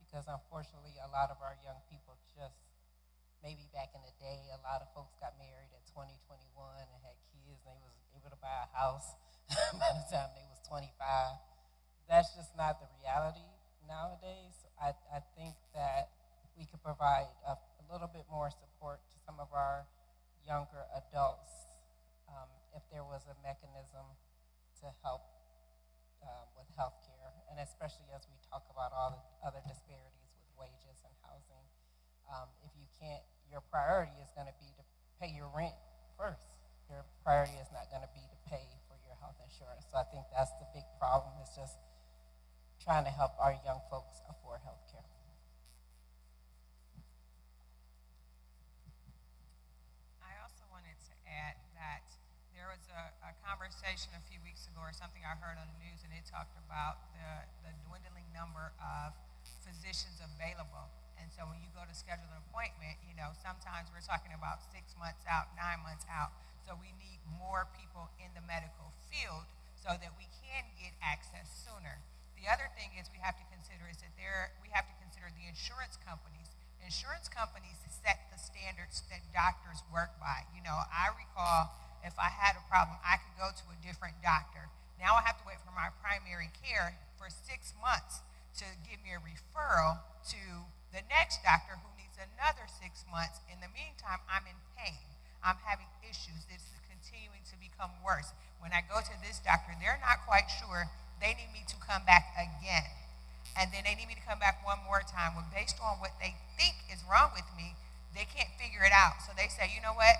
because unfortunately a lot of our young people just, maybe back in the day, a lot of folks got married at 20, 21 and had kids and they was able to buy a house by the time they was 25. That's just not the reality nowadays. I think that we could provide a little bit more support to some of our younger adults if there was a mechanism to help with health care, and especially as we talk about all the other disparities with wages and housing. If you can't, your priority is going to be to pay your rent first. Your priority is not going to be to pay for your health insurance. So I think that's the big problem, is just trying to help our young folks afford health care. I also wanted to add that there was a conversation a few weeks ago or something I heard on the news, and it talked about the dwindling number of physicians available. And so when you go to schedule an appointment, you know, sometimes we're talking about 6 months out, 9 months out. So we need more people in the medical field so that we can get access sooner. The other thing is we have to consider is that we have to consider the insurance companies. Insurance companies set the standards that doctors work by. You know, I recall if I had a problem, I could go to a different doctor. Now I have to wait for my primary care for 6 months to give me a referral to the next doctor who needs another 6 months. In the meantime, I'm in pain. I'm having issues. This is continuing to become worse. When I go to this doctor, they're not quite sure. They need me to come back again. And then they need me to come back one more time. Well, based on what they think is wrong with me, they can't figure it out. So they say, you know what?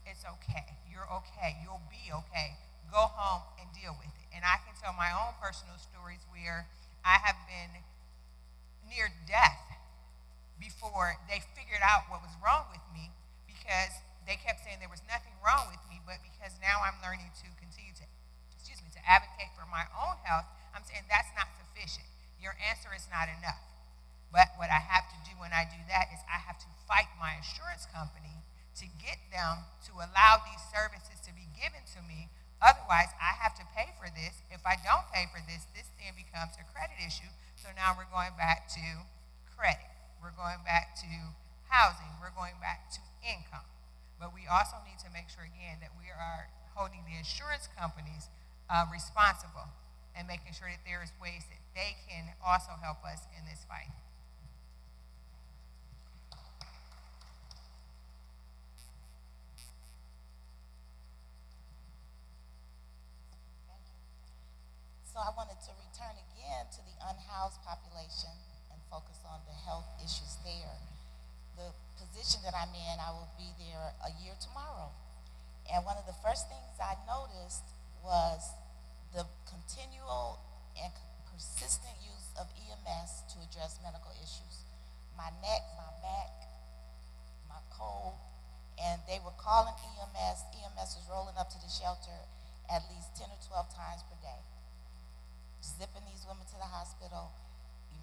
It's okay. You're okay. You'll be okay. Go home and deal with it. And I can tell my own personal stories where I have been near death before they figured out what was wrong with me, because they kept saying there was nothing wrong with me, but because now I'm learning to continue to, to advocate for my own health, I'm saying that's not sufficient. Your answer is not enough. But what I have to do when I do that is I have to fight my insurance company to get them to allow these services to be given to me. Otherwise, I have to pay for this. If I don't pay for this, this then becomes a credit issue. So now we're going back to credit. We're going back to housing. We're going back to income. But we also need to make sure, again, that we are holding the insurance companies responsible and making sure that there is ways that they can also help us in this fight. So I wanted to return again to the unhoused population and focus on the health issues there. The position that I'm in, I will be there a year tomorrow. And one of the first things I noticed was the continual and persistent use of EMS to address medical issues. My neck, my back, my cold, and they were calling EMS. EMS was rolling up to the shelter at least 10 or 12 times per day, zipping these women to the hospital,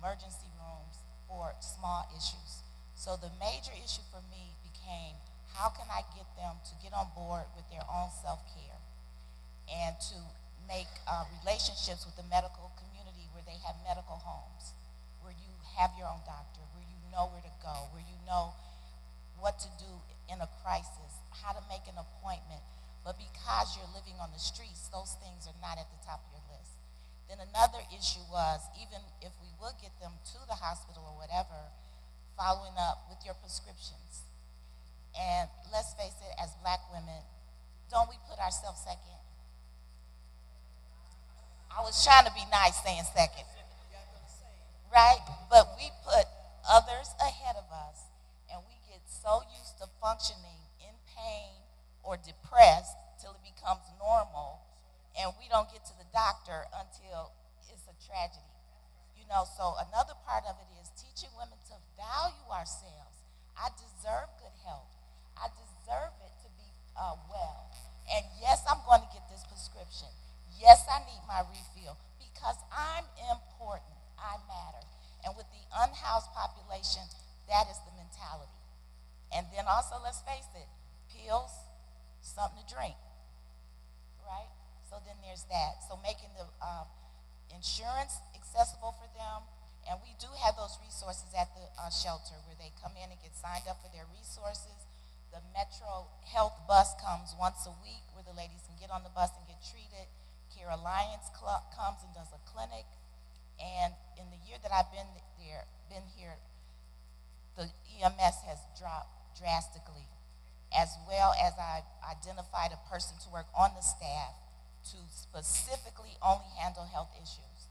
emergency rooms for small issues. So the major issue for me became, how can I get them to get on board with their own self-care and to make relationships with the medical community where they have medical homes, where you have your own doctor, where you know where to go, where you know what to do in a crisis, how to make an appointment. But because you're living on the streets, those things are not at the top of your list. Then another issue was, even if we would get them to the hospital or whatever, following up with your prescriptions. And let's face it, as black women, don't we put ourselves second? I was trying to be nice saying second, right? But we put others ahead of us, and we get so used to functioning in pain or depressed till it becomes normal, and we don't get to the doctor until it's a tragedy. You know, so another part of it is teaching women to value ourselves. I deserve good health. I deserve it to be well. And yes, I'm going to get this prescription. Yes, I need my refill because I'm important. I matter. And with the unhoused population, that is the mentality. And then also, let's face it, pills, something to drink, right? So then there's that. So making the insurance accessible for them, and we do have those resources at the shelter where they come in and get signed up for their resources. The Metro Health bus comes once a week where the ladies can get on the bus and get treated. Care Alliance comes and does a clinic. And in the year that I've been here, the EMS has dropped drastically, as well as I've identified a person to work on the staff to specifically only handle health issues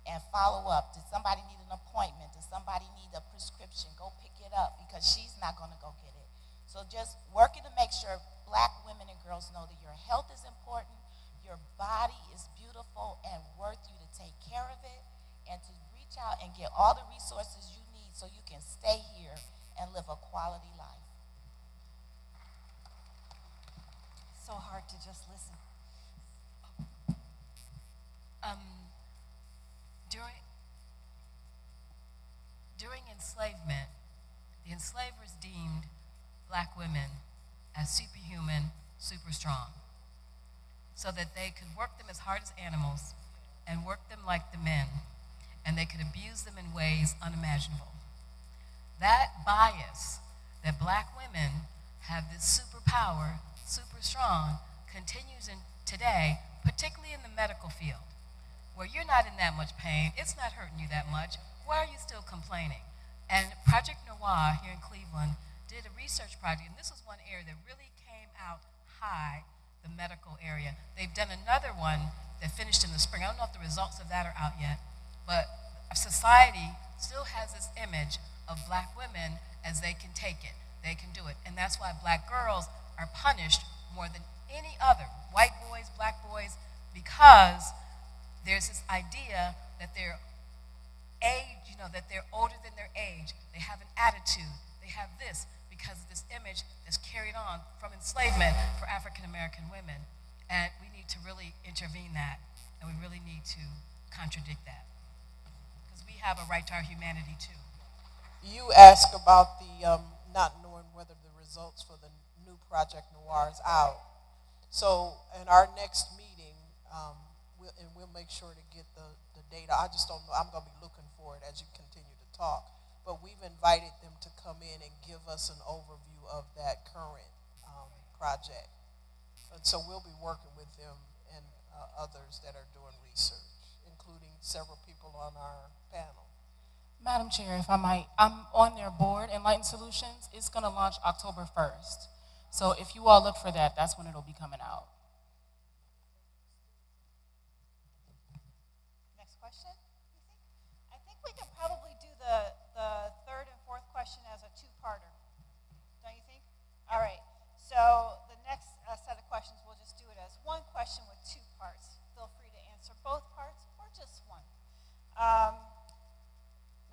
and follow up. Did somebody need an appointment? Does somebody need a prescription? Go pick it up, because she's not going to go get it. So just working to make sure black women and girls know that your health is important, your body is beautiful and worth you to take care of it, and to reach out and get all the resources you need so you can stay here and live a quality life. So hard to just listen. During enslavement, the enslavers deemed black women as superhuman, super strong, so that they could work them as hard as animals and work them like the men, and they could abuse them in ways unimaginable. That bias that black women have this superpower, super strong, continues in today, particularly in the medical field, where you're not in that much pain, it's not hurting you that much, why are you still complaining? And Project Noir here in Cleveland did a research project, and this was one area that really came out high, the medical area. They've done another one that finished in the spring. I don't know if the results of that are out yet, but society still has this image of black women as they can take it, they can do it. And that's why black girls are punished more than any other, white boys, black boys, because there's this idea that they're age, that they're older than their age. They have an attitude. They have this because of this image that's carried on from enslavement for African American women. And we need to really intervene that, and we really need to contradict that, because we have a right to our humanity too. You asked about the not knowing whether the results for the new Project Noir is out. So in our next meeting, we'll make sure to get the data. I just don't know. I'm going to be looking for it as you continue to talk. But we've invited them to come in and give us an overview of that current project. And so we'll be working with them and others that are doing research, including several people on our panel. Madam Chair, if I might, I'm on their board, Enlightened Solutions. It's going to launch October 1st. So if you all look for that, that's when it'll be coming out. Next question, you think? I think we could probably do the third and fourth question as a two-parter. Don't you think? All right. So the next set of questions, we'll just do it as one question with two parts. Feel free to answer both parts or just one.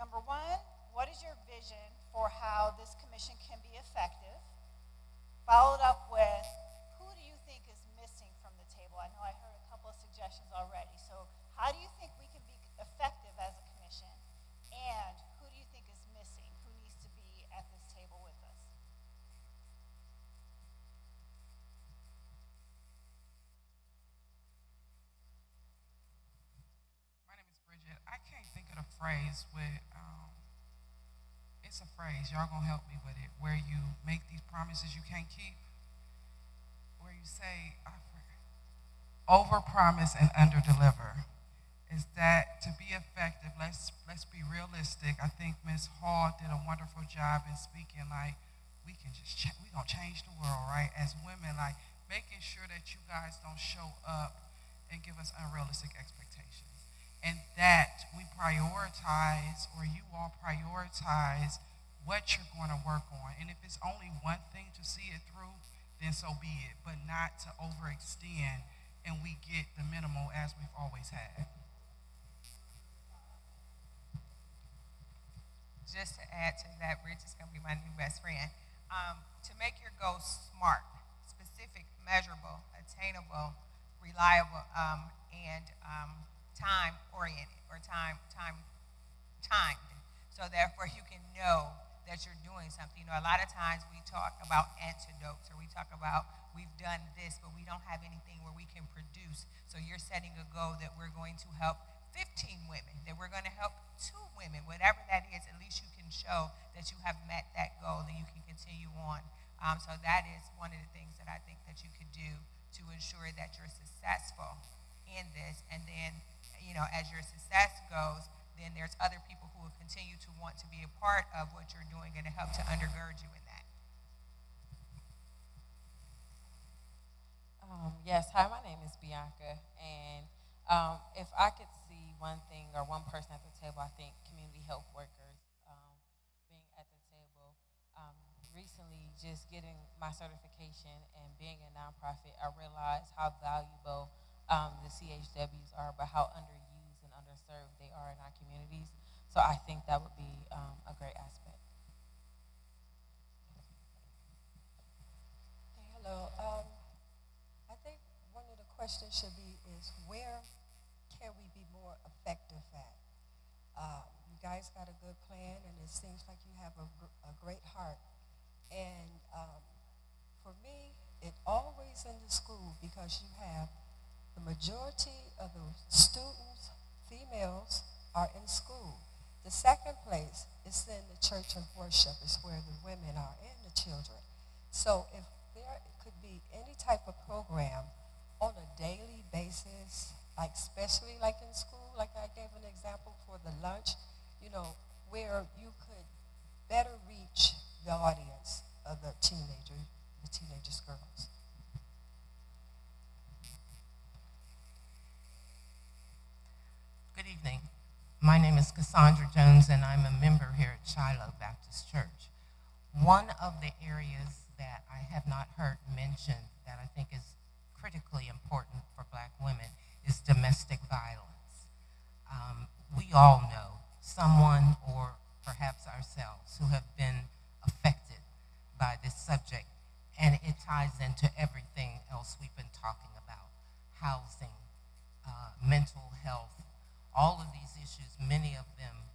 Number one, what is your vision for how this commission can be effective? Followed up with, who do you think is missing from the table? I know I heard a couple of suggestions already. So how do you think we can be effective as a commission? And who do you think is missing? Who needs to be at this table with us? My name is Bridget. I can't think of the phrase with, it's a phrase, y'all gonna help me with it, where you make these promises you can't keep, where you say, over-promise and under-deliver. Is that to be effective, let's be realistic. I think Ms. Hall did a wonderful job in speaking like, we gonna change the world, right? As women, like making sure that you guys don't show up and give us unrealistic expectations. And that we prioritize, or you all prioritize, what you're going to work on. And if it's only one thing to see it through, then so be it, but not to overextend and we get the minimal as we've always had. Just to add to that, Rich is going to be my new best friend. To make your goals smart, specific, measurable, attainable, reliable, and time-oriented or timed. So therefore you can know that you're doing something. You know, a lot of times we talk about antidotes or we talk about we've done this, but we don't have anything where we can produce. So you're setting a goal that we're going to help 15 women, that we're going to help 2 women, whatever that is, at least you can show that you have met that goal and you can continue on. So that is one of the things that I think that you could do to ensure that you're successful in this. And then, you know, as your success goes, then there's other people who will continue to want to be a part of what you're doing and to help to undergird you in that. Yes, hi, my name is Bianca, and if I could see one thing or one person at the table, I think community health workers being at the table. Recently, just getting my certification and being a nonprofit, I realized how valuable the CHWs are, but how underused and underserved they are in our communities. So I think that would be a great aspect. Hey, hello. I think one of the questions should be is where can we be more effective at? You guys got a good plan, and it seems like you have a great heart. And for me, it always in the school because you have the majority of the students, females, are in school. The second place is in the church of worship, is where the women are and the children. So if there could be any type of program on a daily basis, like especially like in school, like I gave an example for the lunch, you know, where you could better reach the audience of the teenagers girls. Good evening. My name is Cassandra Jones, and I'm a member here at Shiloh Baptist Church. One of the areas that I have not heard mentioned that I think is critically important for black women is domestic violence. We all know someone, or perhaps ourselves, who have been affected by this subject, and it ties into everything else we've been talking about: housing, mental health, all of these issues. Many of them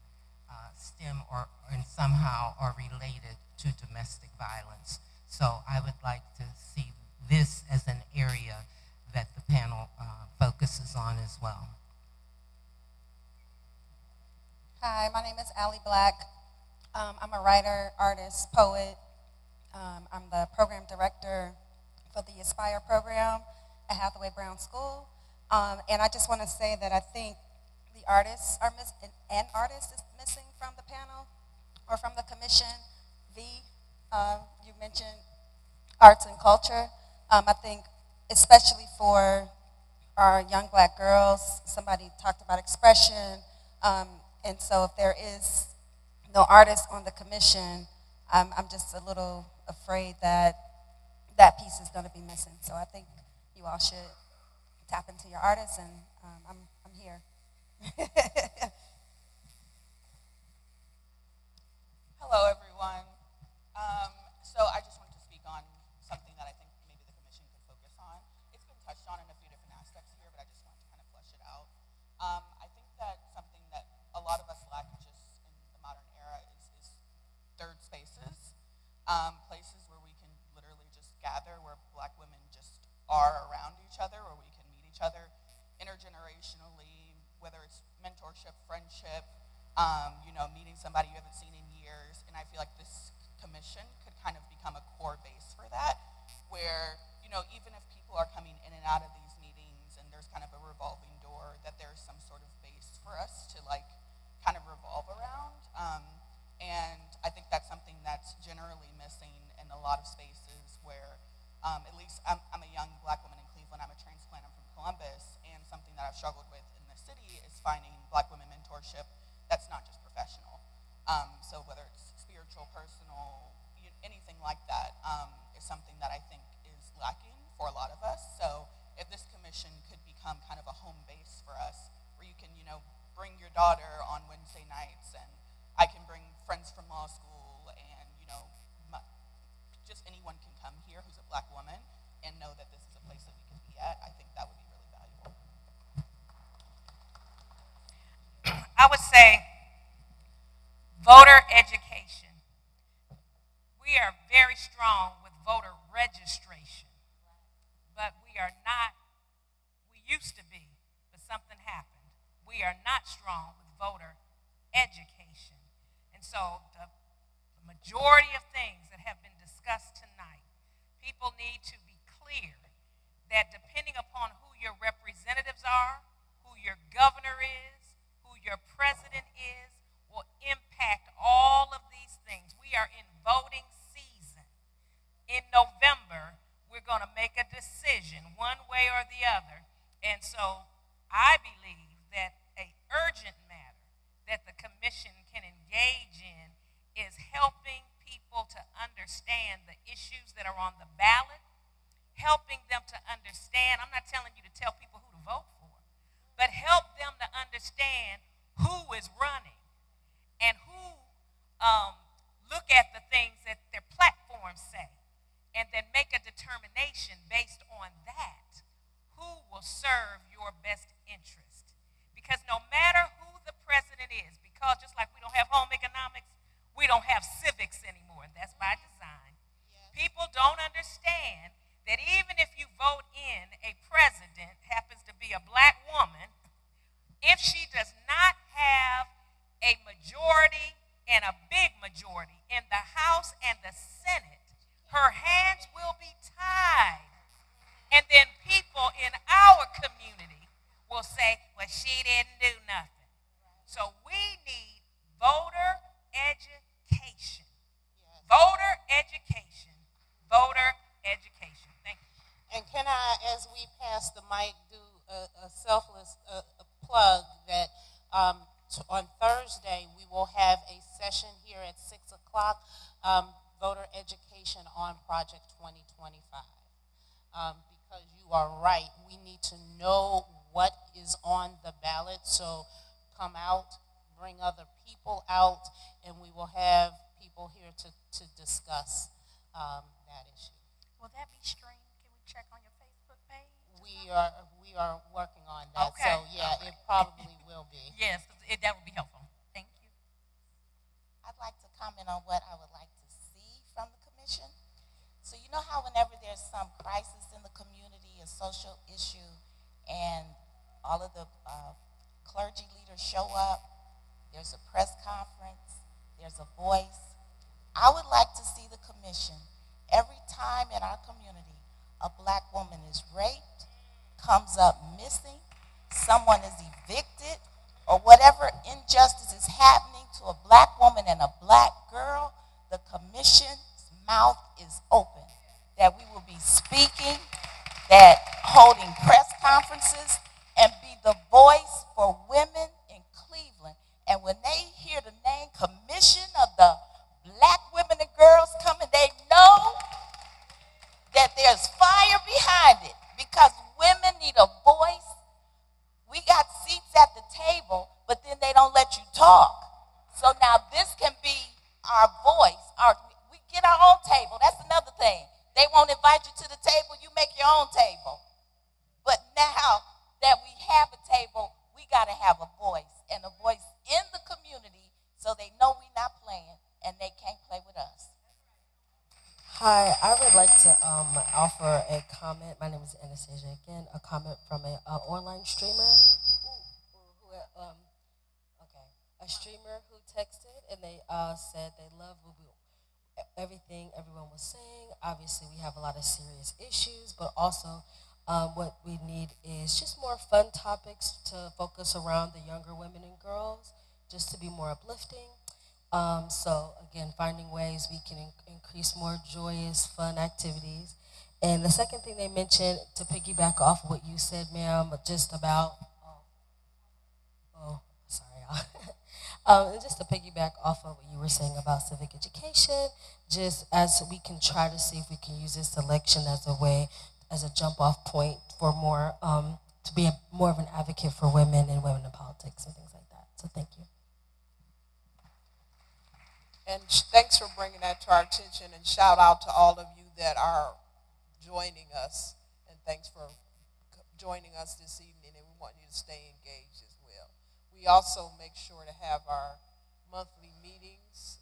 stem or and somehow are related to domestic violence. So I would like to see this as an area that the panel focuses on as well. Hi, my name is Allie Black. I'm a writer, artist, poet. I'm the program director for the Aspire program at Hathaway Brown School. And I just want to say that I think the artists are an artist is missing from the panel or from the commission. You mentioned arts and culture. I think especially for our young black girls, somebody talked about expression. And so if there is no artist on the commission, I'm just a little afraid that that piece is going to be missing. So I think you all should tap into your artists, and I'm here. Hello, everyone. So I just wanted to speak on something that I think maybe the commission could focus on. It's been touched on in a few different aspects here, but I just wanted to kind of flesh it out. I think that something that a lot of us lack just in the modern era is third spaces, places where we can literally just gather, where black women just are around each other, where we can meet each other intergenerationally, whether it's mentorship, friendship, meeting somebody you haven't seen in years. And I feel like this commission could kind of become a core base for that, where, even if people are coming in and out of these meetings and there's kind of a revolving door, that there's some sort of base for us to kind of revolve around. And I think that's something that's generally missing in a lot of spaces where, at least I'm a young black woman in Cleveland, I'm a transplant, I'm from Columbus, and something that I've struggled with in the city is finding black women mentorship that's not just professional. So whether it's spiritual, personal, anything like that, is something that I think is lacking for a lot of us. So if this commission could become kind of a home base for us, where you can, bring your daughter on Wednesday nights, and I can bring friends from law school, and, just anyone can come here who's a black woman and know that this is a place that we can be at, I think that would be really valuable. I would say voter education. are not strong with voter education. And so the majority of things that have been discussed tonight, people need to be clear that depending upon who your representatives are, who your governor is, who your president is, will impact all of these things. We are in voting season. In November, we're going to make a decision one way or the other. And so I believe that an urgent matter that the commission can engage in is helping people to understand the issues that are on the ballot, helping them to understand. I'm not telling you to tell people who to vote for, but help them to understand who is running and who look at the things that their platforms say, and then make a determination based on that, who will serve your best interest. Because no matter who the president is, because just like we don't have home economics, we don't have civics anymore, and that's by design. People don't understand that even if you vote in a president, happens to be a black woman, if she does not have a majority and a big majority in the House and the Senate, her hands will be tied. And then people in our community will say, well, she didn't do nothing. So we need voter education. Voter education. Voter education. Thank you. And can I, as we pass the mic, do a selfless plug that on Thursday we will have a session here at 6 o'clock, voter education on Project 2025. Because you are right, we need to know what is on the ballot, so come out, bring other people out, and we will have people here to discuss that issue. Will that be streamed? Can we check on your Facebook page? We are working on that. Okay. So yeah, it probably will be. Yes, that would be helpful. Thank you. I'd like to comment on what I would like to see from the commission. So you know how whenever there's some crisis in the community, a social issue, and all of the clergy leaders show up, there's a press conference, there's a voice. I would like to see the commission, every time in our community a black woman is raped, comes up missing, someone is evicted, or whatever injustice is happening to a black woman and a black girl, the commission's mouth is open. That we will be speaking, that holding press conferences, and be the voice for women in Cleveland. And when they hear the name Commission of the Black Women and Girls coming, they know that there's fire behind it, because women need a voice. We got seats at the table, but then they don't let you talk. So now this can be our voice. We get our own table. That's another thing. They won't invite you to the table. You make your own table. But now that we have a table, we got to have a voice, and a voice in the community, so they know we're not playing and they can't play with us. Hi, I would like to offer a comment. My name is Anastasia again. A comment from an online streamer. A streamer who texted, and they said they love everything everyone was saying. Obviously, we have a lot of serious issues, but also what we need is just more fun topics to focus around the younger women and girls, just to be more uplifting. So again, finding ways we can increase more joyous, fun activities. And the second thing they mentioned, to piggyback off what you said, ma'am, just about, just to piggyback off of what you were saying about civic education, just as we can try to see if we can use this election as a way, as a jump off point for more, to be more of an advocate for women and women in politics and things like that. So thank you. And thanks for bringing that to our attention, and shout out to all of you that are joining us. And thanks for joining us this evening, and we want you to stay engaged as well. We also make sure to have our monthly meetings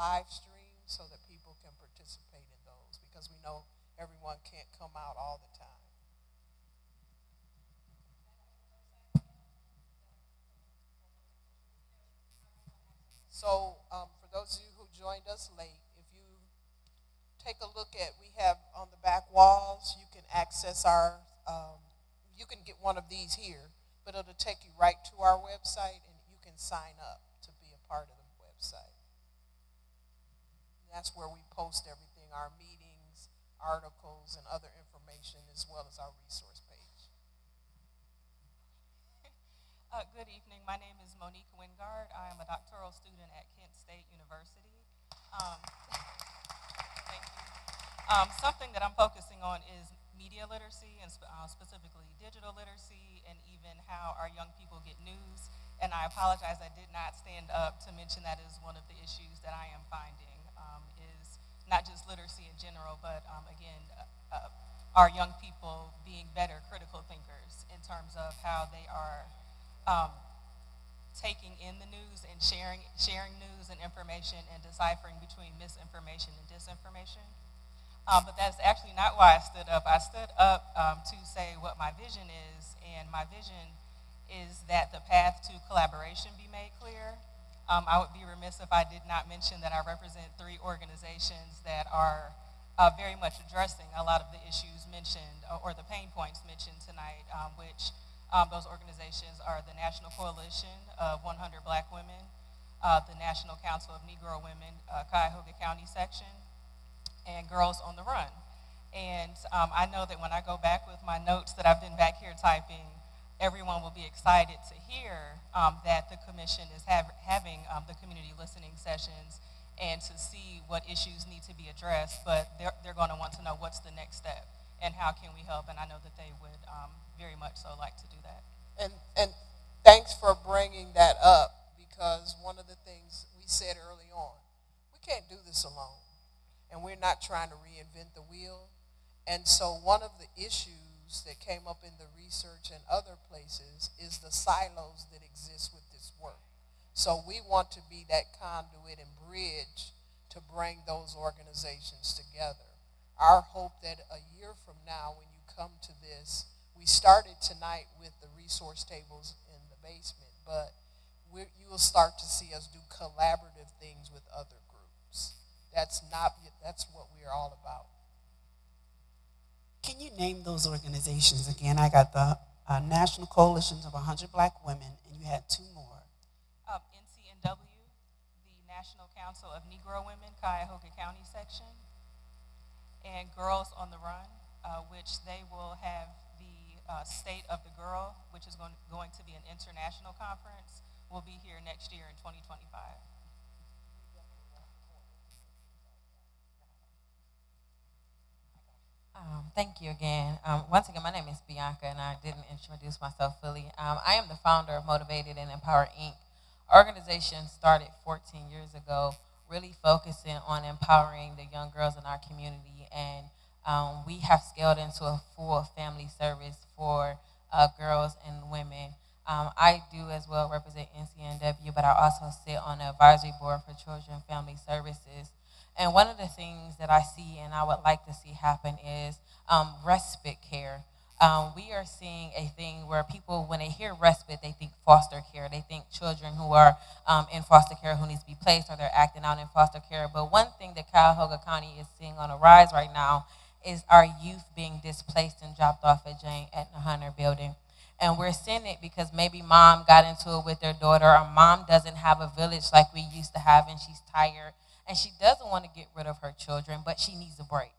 live streamed so that people can participate in those, because we know everyone can't come out all the time. So for those of you who joined us late, if you take a look at, we have on the back walls, you can access our, you can get one of these here, but it'll take you right to our website and you can sign up to be a part of the website. And that's where we post everything, our meetings, articles, and other information, as well as our resource page. Good evening. My name is Monique Wingard. I am a doctoral student at Kent State University. Thank you. Something that I'm focusing on is media literacy, and specifically digital literacy, and even how our young people get news. And I apologize, I did not stand up to mention that is one of the issues that I am finding, is not just literacy in general, but again, our young people being better critical thinkers in terms of how they are taking in the news and sharing news and information and deciphering between misinformation and disinformation. But that's actually not why I stood up. I stood up to say what my vision is, and my vision is that the path to collaboration be made clear. I would be remiss if I did not mention that I represent 3 organizations that are very much addressing a lot of the issues mentioned, or the pain points mentioned tonight, which those organizations are the National Coalition of 100 Black Women, the National Council of Negro Women, Cuyahoga County section, and Girls on the Run. And I know that when I go back with my notes that I've been back here typing, everyone will be excited to hear that the commission is having the community listening sessions and to see what issues need to be addressed, but they're going to want to know what's the next step and how can we help, and I know that they would very much so like to do that. And thanks for bringing that up, because one of the things we said early on, we can't do this alone, and we're not trying to reinvent the wheel. And so one of the issues that came up in the research and other places is the silos that exist with this work. So we want to be that conduit and bridge to bring those organizations together. Our hope that a year from now, when you come to this, we started tonight with the resource tables in the basement, but you will start to see us do collaborative things with other groups. That's what we're all about. Can you name those organizations again? I got the National Coalitions of 100 Black Women, and you had 2 more. NCNW, the National Council of Negro Women, Cuyahoga County section, and Girls on the Run, which they will have the State of the Girl, which is going to be an international conference, will be here next year in 2025. Thank you again. Once again, my name is Bianca, and I didn't introduce myself fully. I am the founder of Motivated and Empowered, Inc. Our organization started 14 years ago, really focusing on empowering the young girls in our community, and we have scaled into a full family service for girls and women. I do as well represent NCNW, but I also sit on the advisory board for Children and Family Services. And one of the things that I see and I would like to see happen is respite care. We are seeing a thing where people, when they hear respite, they think foster care. They think children who are in foster care who needs to be placed, or they're acting out in foster care. But one thing that Cuyahoga County is seeing on a rise right now is our youth being displaced and dropped off at Jane Etna Hunter building. And we're seeing it because maybe mom got into it with their daughter, or mom doesn't have a village like we used to have, and she's tired. And she doesn't want to get rid of her children, but she needs a break.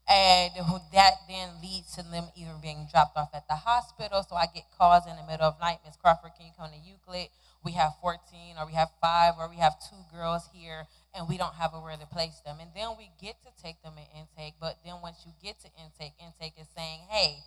And that then leads to them either being dropped off at the hospital. So I get calls in the middle of the night, Ms. Crawford, can you come to Euclid? We have 14, or we have 5, or we have 2 girls here, and we don't have where to place them. And then we get to take them in intake, but then once you get to intake is saying, hey,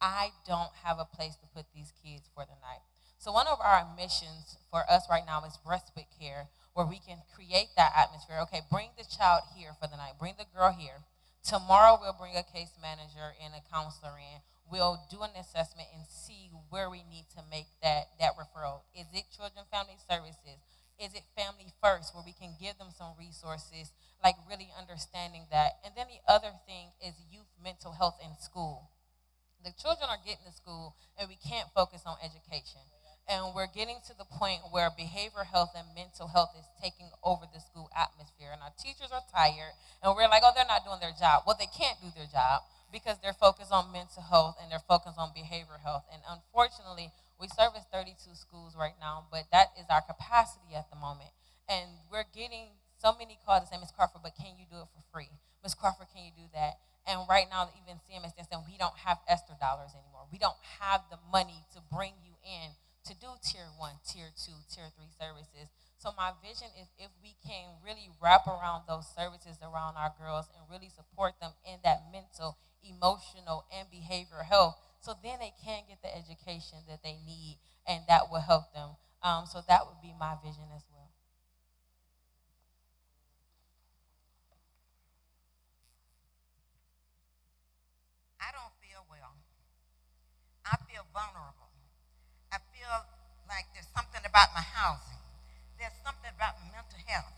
I don't have a place to put these kids for the night. So one of our missions for us right now is respite care, where we can create that atmosphere. Okay, bring the child here for the night. Bring the girl here. Tomorrow we'll bring a case manager and a counselor in. We'll do an assessment and see where we need to make that referral. Is it Children Family Services? Is it Family First, where we can give them some resources, like really understanding that? And then the other thing is youth mental health in school. The children are getting to school, and we can't focus on education. And we're getting to the point where behavioral health and mental health is taking over the school atmosphere. And our teachers are tired, and we're like, oh, they're not doing their job. Well, they can't do their job because they're focused on mental health and they're focused on behavioral health. And unfortunately, we service 32 schools right now, but that is our capacity at the moment. And we're getting so many calls that say, Ms. Crawford, but can you do it for free? Ms. Crawford, can you do that? And right now, even CMS is saying we don't have ESSER dollars anymore. We don't have the money to bring you in to do tier 1, tier 2, tier 3 services. So my vision is if we can really wrap around those services around our girls and really support them in that mental, emotional, and behavioral health, so then they can get the education that they need, and that will help them. So that would be my vision as well. I don't feel well. I feel vulnerable. I feel like there's something about my housing. There's something about my mental health.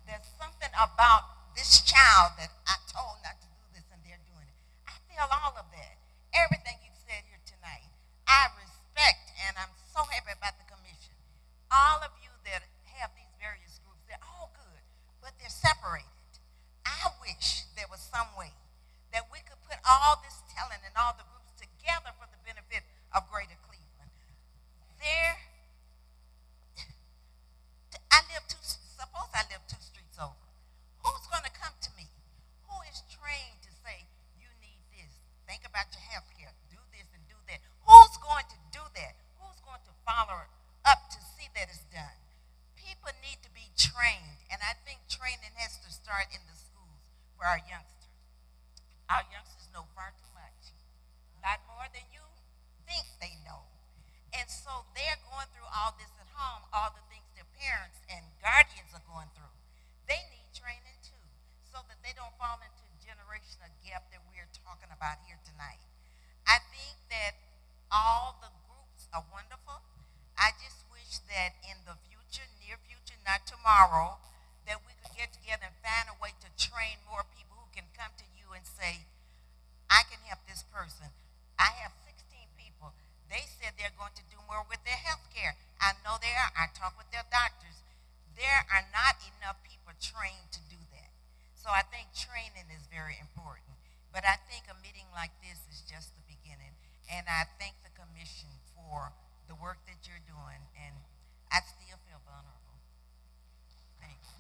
There's something about this child that I told not to do this and they're doing it. I feel all of that. Everything you've said here tonight, I respect, and I'm so happy about the commission. All of you that have these various groups, they're all good, but they're separated. I wish there was some way that we could put all this talent and all the groups together for the benefit of Greater Cleveland. Suppose I live 2 streets over. Who's going to come to me? Who is trained to say, you need this? Think about your health care. Do this and do that. Who's going to do that? Who's going to follow up to see that it's done? People need to be trained, and I think training has to start in the schools for our youngsters. Our youngsters know far too much, a lot more than you think they know. And so they're going through all this at home, all the things their parents and guardians are going through. They need training too, so that they don't fall into the generational gap that we're talking about here tonight. I think that all the groups are wonderful. I just wish that in the future, near future, not tomorrow, that we could get together and find a way to train more people who can come to you and say, I can help this person. I have 16 people. They said they're going to do more with their health care. I know they are. I talk with their doctors. There are not enough people trained to do that. So I think training is very important. But I think a meeting like this is just the beginning. And I thank the commission for the work that you're doing. And I still feel vulnerable. Thank you.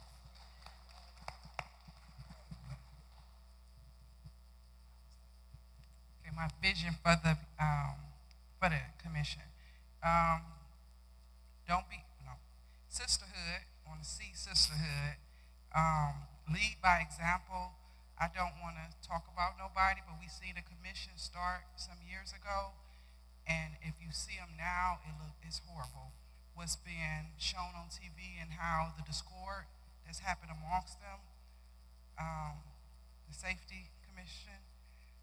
Okay, my vision for the commission. Sisterhood, I want to see sisterhood. Lead by example. I don't want to talk about nobody, but we see the commission start some years ago, and if you see them now, it's horrible. What's being shown on TV and how the discord that's happened amongst them, the safety commission,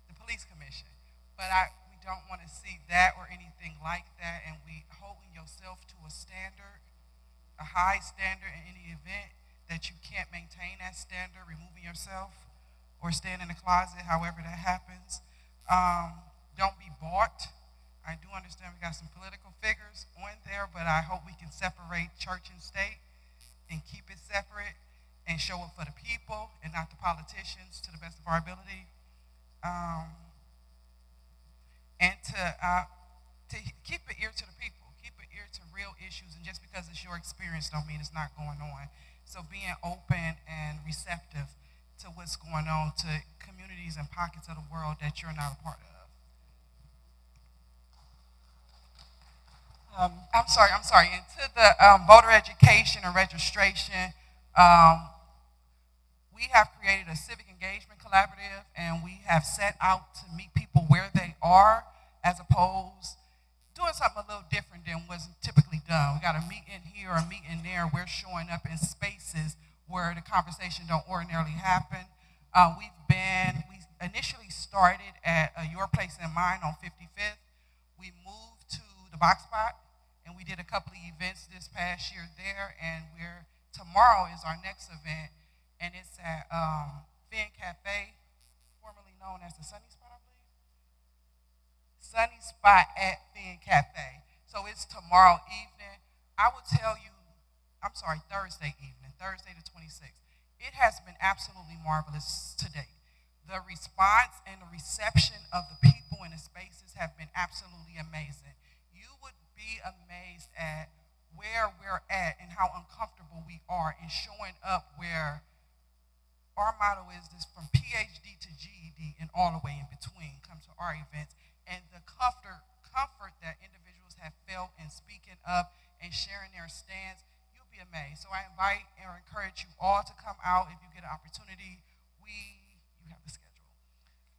the police commission. But we don't want to see that or anything like that, and we holding yourself to a standard, a high standard in any event that you can't maintain that standard, removing yourself or staying in the closet, however that happens. Don't be bought. I do understand we got some political figures on there, but I hope we can separate church and state and keep it separate and show up for the people and not the politicians to the best of our ability. And to keep an ear to the people, keep an ear to real issues, and just because it's your experience don't mean it's not going on. So being open and receptive to what's going on, to communities and pockets of the world that you're not a part of. I'm sorry. And to the voter education and registration, we have created a civic engagement collaborative, and we have set out to meet people where they are, as opposed doing something a little different than what's typically done. We got a meet in here or a meet in there. We're showing up in spaces where the conversation don't ordinarily happen. We initially started at Your Place in Mind on 55th. We moved to the Box Spot, and we did a couple of events this past year there, and tomorrow is our next event, and it's at Finn Cafe, formerly known as the Sunny Spot, I believe. Sunny Spot at Finn Cafe. So it's tomorrow evening. I will tell you, Thursday evening, Thursday the 26th. It has been absolutely marvelous to date. The response and the reception of the people in the spaces have been absolutely amazing. You would be amazed at where we're at and how uncomfortable we are in showing up where our motto is this from PhD to GED and all the way in between come to our events. And the comfort that individuals have felt in speaking up and sharing their stance, you'll be amazed. So I invite or encourage you all to come out if you get an opportunity. You have the schedule.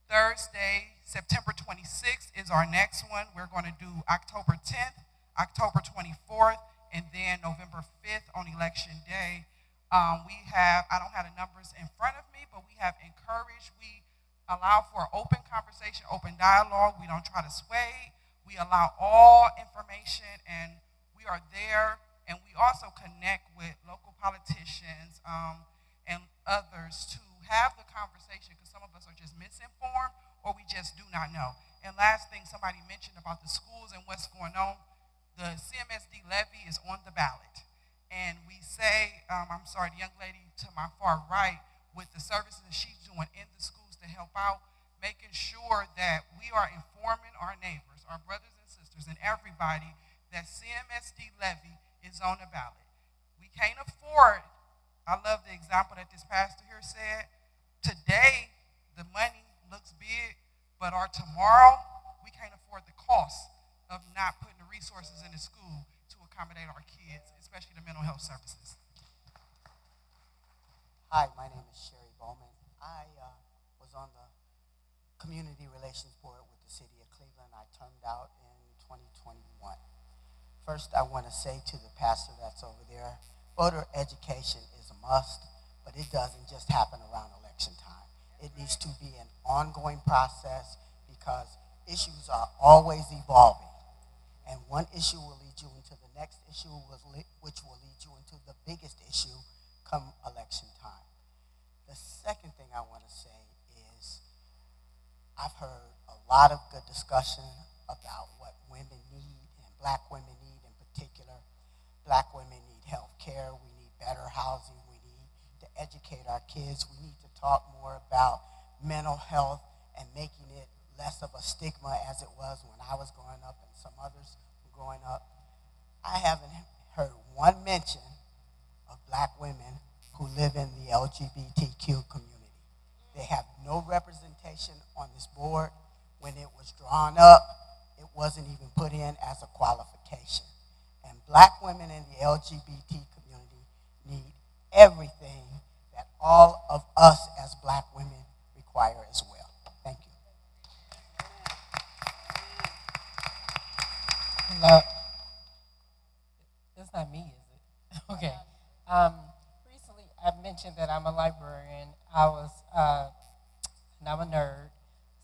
Thursday, September 26th is our next one. We're going to do October 10th, October 24th, and then November 5th on Election Day. I don't have the numbers in front of me, but we have encouraged, we allow for open conversation, open dialogue. We don't try to sway. We allow all information, and we are there, and we also connect with local politicians and others to have the conversation, because some of us are just misinformed or we just do not know. And last thing somebody mentioned about the schools and what's going on, the CMSD levy is on the ballot. And we say, the young lady to my far right, with the services that she's doing in the schools to help out, making sure that we are informing our neighbors, our brothers and sisters, and everybody that CMSD levy is on the ballot. We can't afford, I love the example that this pastor here said, today the money looks big, but our tomorrow, we can't afford the cost of not putting the resources in the school to accommodate our kids, especially the mental health services. Hi, my name is Sherry Bowman. I was on the Community Relations Board with the City of Cleveland. I termed out in 2021. First, I want to say to the pastor that's over there, voter education is a must, but it doesn't just happen around election time. It needs to be an ongoing process because issues are always evolving. And one issue will lead you into the next issue, which will lead you into the biggest issue come election time. The second thing I want to say is I've heard a lot of good discussion about what women need and black women need in particular. Black women need health care. We need better housing. We need to educate our kids. We need to talk more about mental health and making it less of a stigma as it was when I was growing up and some others were growing up. I haven't heard one mention of black women who live in the LGBTQ community. They have no representation on this board. When it was drawn up, it wasn't even put in as a qualification. And black women in the LGBT community need everything that all of us as black women require as well. Thank you. Hello. It's not me, is it? Okay. Recently, I mentioned that I'm a librarian. And I'm a nerd.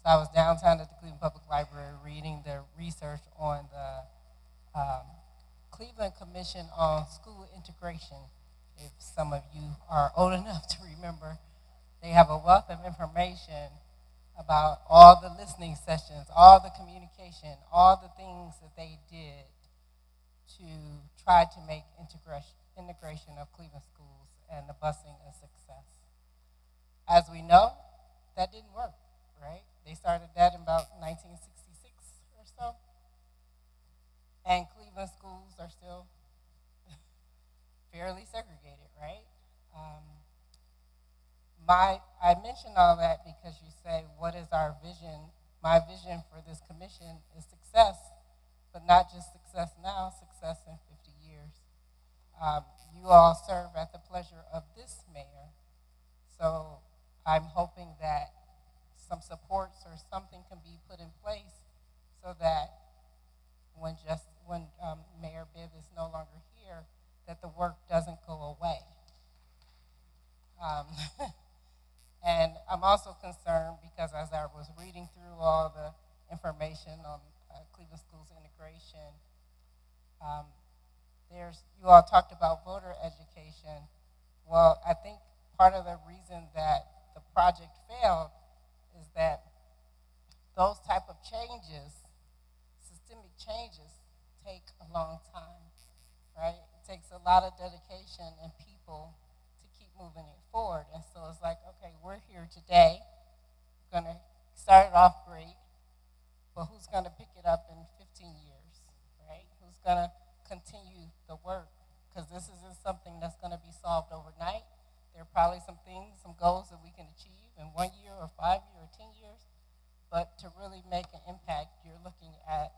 So I was downtown at the Cleveland Public Library reading the research on the Cleveland Commission on School Integration. If some of you are old enough to remember, they have a wealth of information about all the listening sessions, all the communication, all the things that they did to try to make integration of Cleveland schools and the busing a success. As we know, that didn't work, right? They started that in about 1966 or so. And Cleveland schools are still fairly segregated, right? I mention all that because you say, what is our vision? My vision for this commission is success, but not just success now, success in 50 years. You all serve at the pleasure of this mayor, so I'm hoping that some supports or something can be put in place so that when Mayor Bibb is no longer here, that the work doesn't go away. And I'm also concerned because as I was reading through all the information on Cleveland Schools Integration, you all talked about voter education. Well, I think part of the reason that the project failed is that those type of changes, systemic changes, take a long time, right? takes a lot of dedication and people to keep moving it forward. And so it's like, okay, we're here today. We're going to start it off great, but who's going to pick it up in 15 years, right? Who's going to continue the work? Because this isn't something that's going to be solved overnight. There are probably some things, some goals that we can achieve in 1 year or 5 years or 10 years. But to really make an impact, you're looking at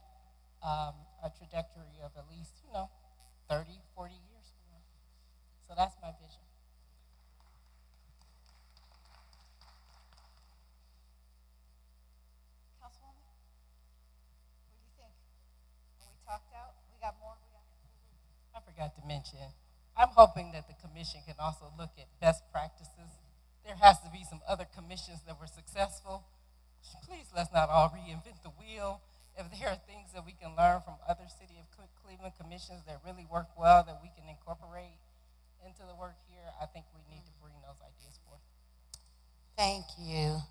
a trajectory of at least, 30, 40 years from now. So that's my vision. Councilwoman, what do you think? Are we talked out? We got more? I forgot to mention, I'm hoping that the commission can also look at best practices. There has to be some other commissions that were successful. Please, let's not all reinvent the wheel. If there are things that we can learn from other City of Cleveland commissions that really work well that we can incorporate into the work here, I think we need to bring those ideas forth. Thank you.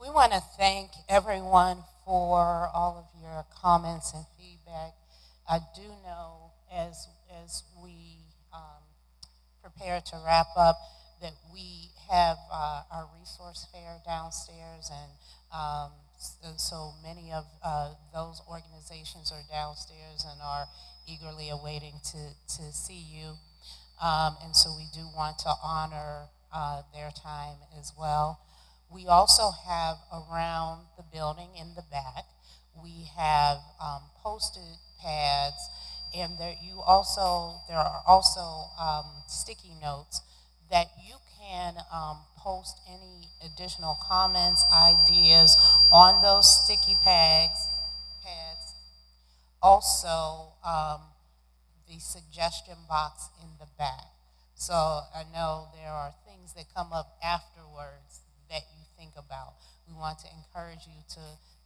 We want to thank everyone for all of your comments and feedback. I do know as we prepare to wrap up that we have our resource fair downstairs, and so many of those organizations are downstairs and are eagerly awaiting to see you. And so we do want to honor their time as well. We also have around the building in the back, we have posted pads, and there are also sticky notes that you can post any additional comments, ideas on those sticky pads. Also, the suggestion box in the back. So I know there are things that come up afterwards that you think about. We want to encourage you to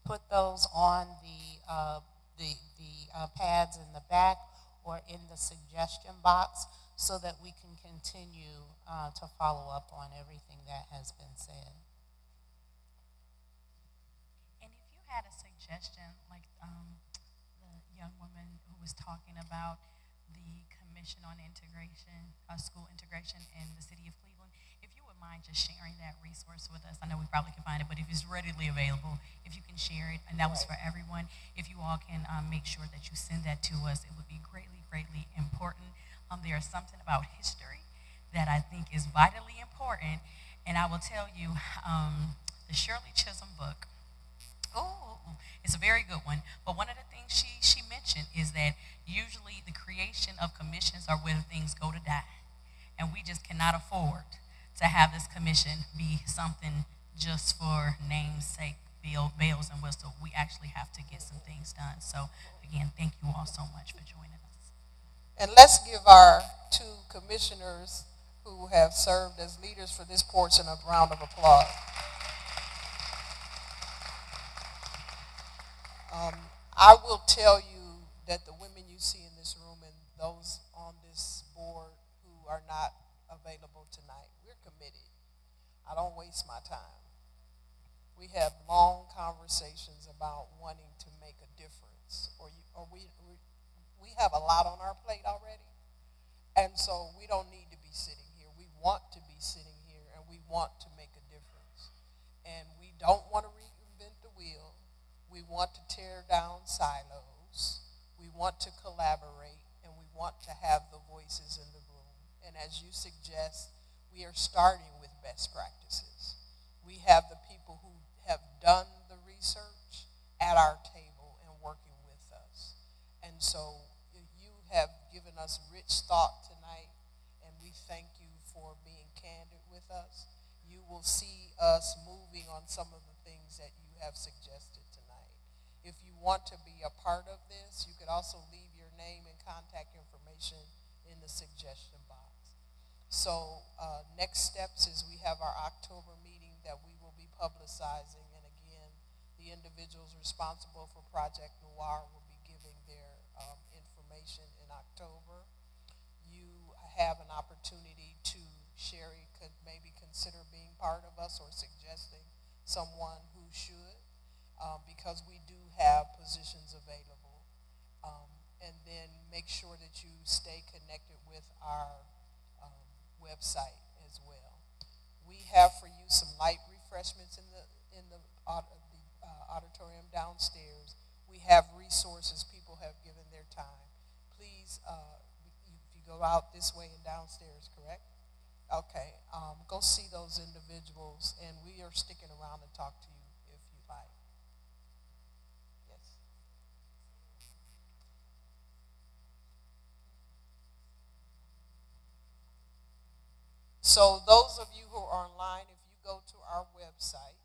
put those on the pads in the back or in the suggestion box so that we can continue to follow up on everything that has been said. And if you had a suggestion, like the young woman who was talking about the Commission on Integration, School Integration in the City of Cleveland, if you would mind just sharing that resource with us. I know we probably can find it, but if it's readily available, if you can share it, and that was for everyone, if you all can make sure that you send that to us, it would be greatly, greatly important. There is something about history that I think is vitally important, and I will tell you, the Shirley Chisholm book, it's a very good one, but one of the things she mentioned is that usually the creation of commissions are where things go to die, and we just cannot afford to have this commission be something just for namesake, bells and whistles. We actually have to get some things done. So again, thank you all so much for joining us. And let's give our two commissioners who have served as leaders for this portion a round of applause. I will tell you that the women you see in this room and those on this board who are not available tonight, we're committed. I don't waste my time. We have long conversations about wanting to make a difference, we have a lot on our plate already, and so we don't need to be sitting here. We want to be sitting here, and we want to make a difference, and we don't want to reinvent the wheel. We want to tear down silos. We want to collaborate, and we want to have the voices in the room. And as you suggest, we are starting with best practices. We have the people who have done the research at our table and working with us. And so you have given us rich thought tonight, and we thank you for being candid with us. You will see us moving on some of the things that you have suggested tonight. If you want to be a part of this, you could also leave your name and contact information in the suggestion box. So next steps is we have our October meeting that we will be publicizing, and again, the individuals responsible for Project Noir will be giving their information in October. You have an opportunity to, Sherry, could maybe consider being part of us or suggesting someone who should, because we do have positions available. and then make sure that you stay connected with our website as well. We have for you some light refreshments in the auditorium downstairs. We have resources. People have given their time. Please, if you go out this way and downstairs, correct? Okay. Go see those individuals, and we are sticking around to talk to you if you like. Yes. So those of you who are online, if you go to our website,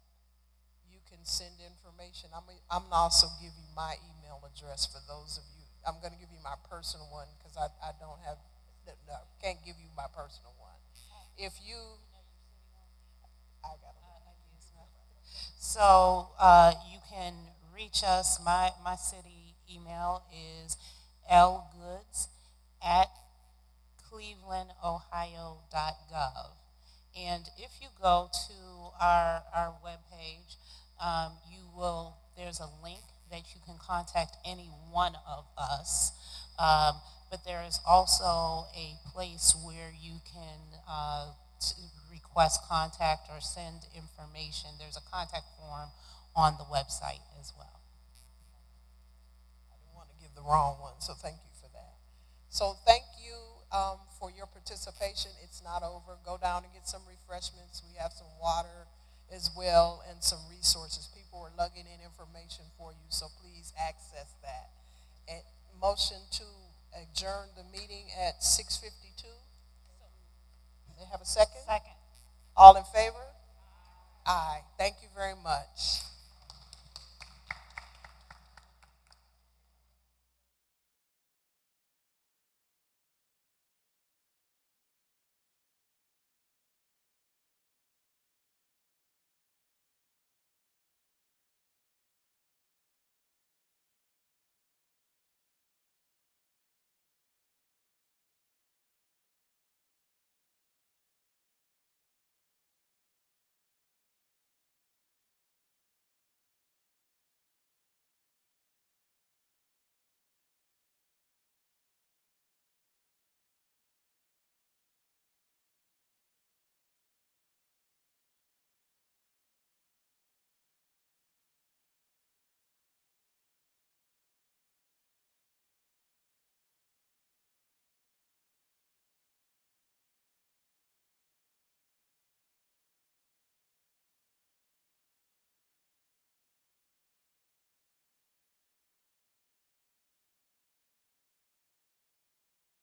you can send information. I'm going to also give you my email address for those of you. I'm going to give you my personal one because I don't have, no, can't give you my personal one. If you, I got it. So you can reach us. My city email is lgoods@clevelandohio.gov. And if you go to our webpage, there's a link that you can contact any one of us. But there is also a place where you can request contact or send information. There's a contact form on the website as well. I didn't want to give the wrong one, so thank you for that. So thank you for your participation. It's not over. Go down and get some refreshments. We have some water as well and some resources. People are lugging in information for you, so please access that. And motion to adjourn the meeting at 6:52. They have a second? Second. All in favor? Aye. Thank you very much.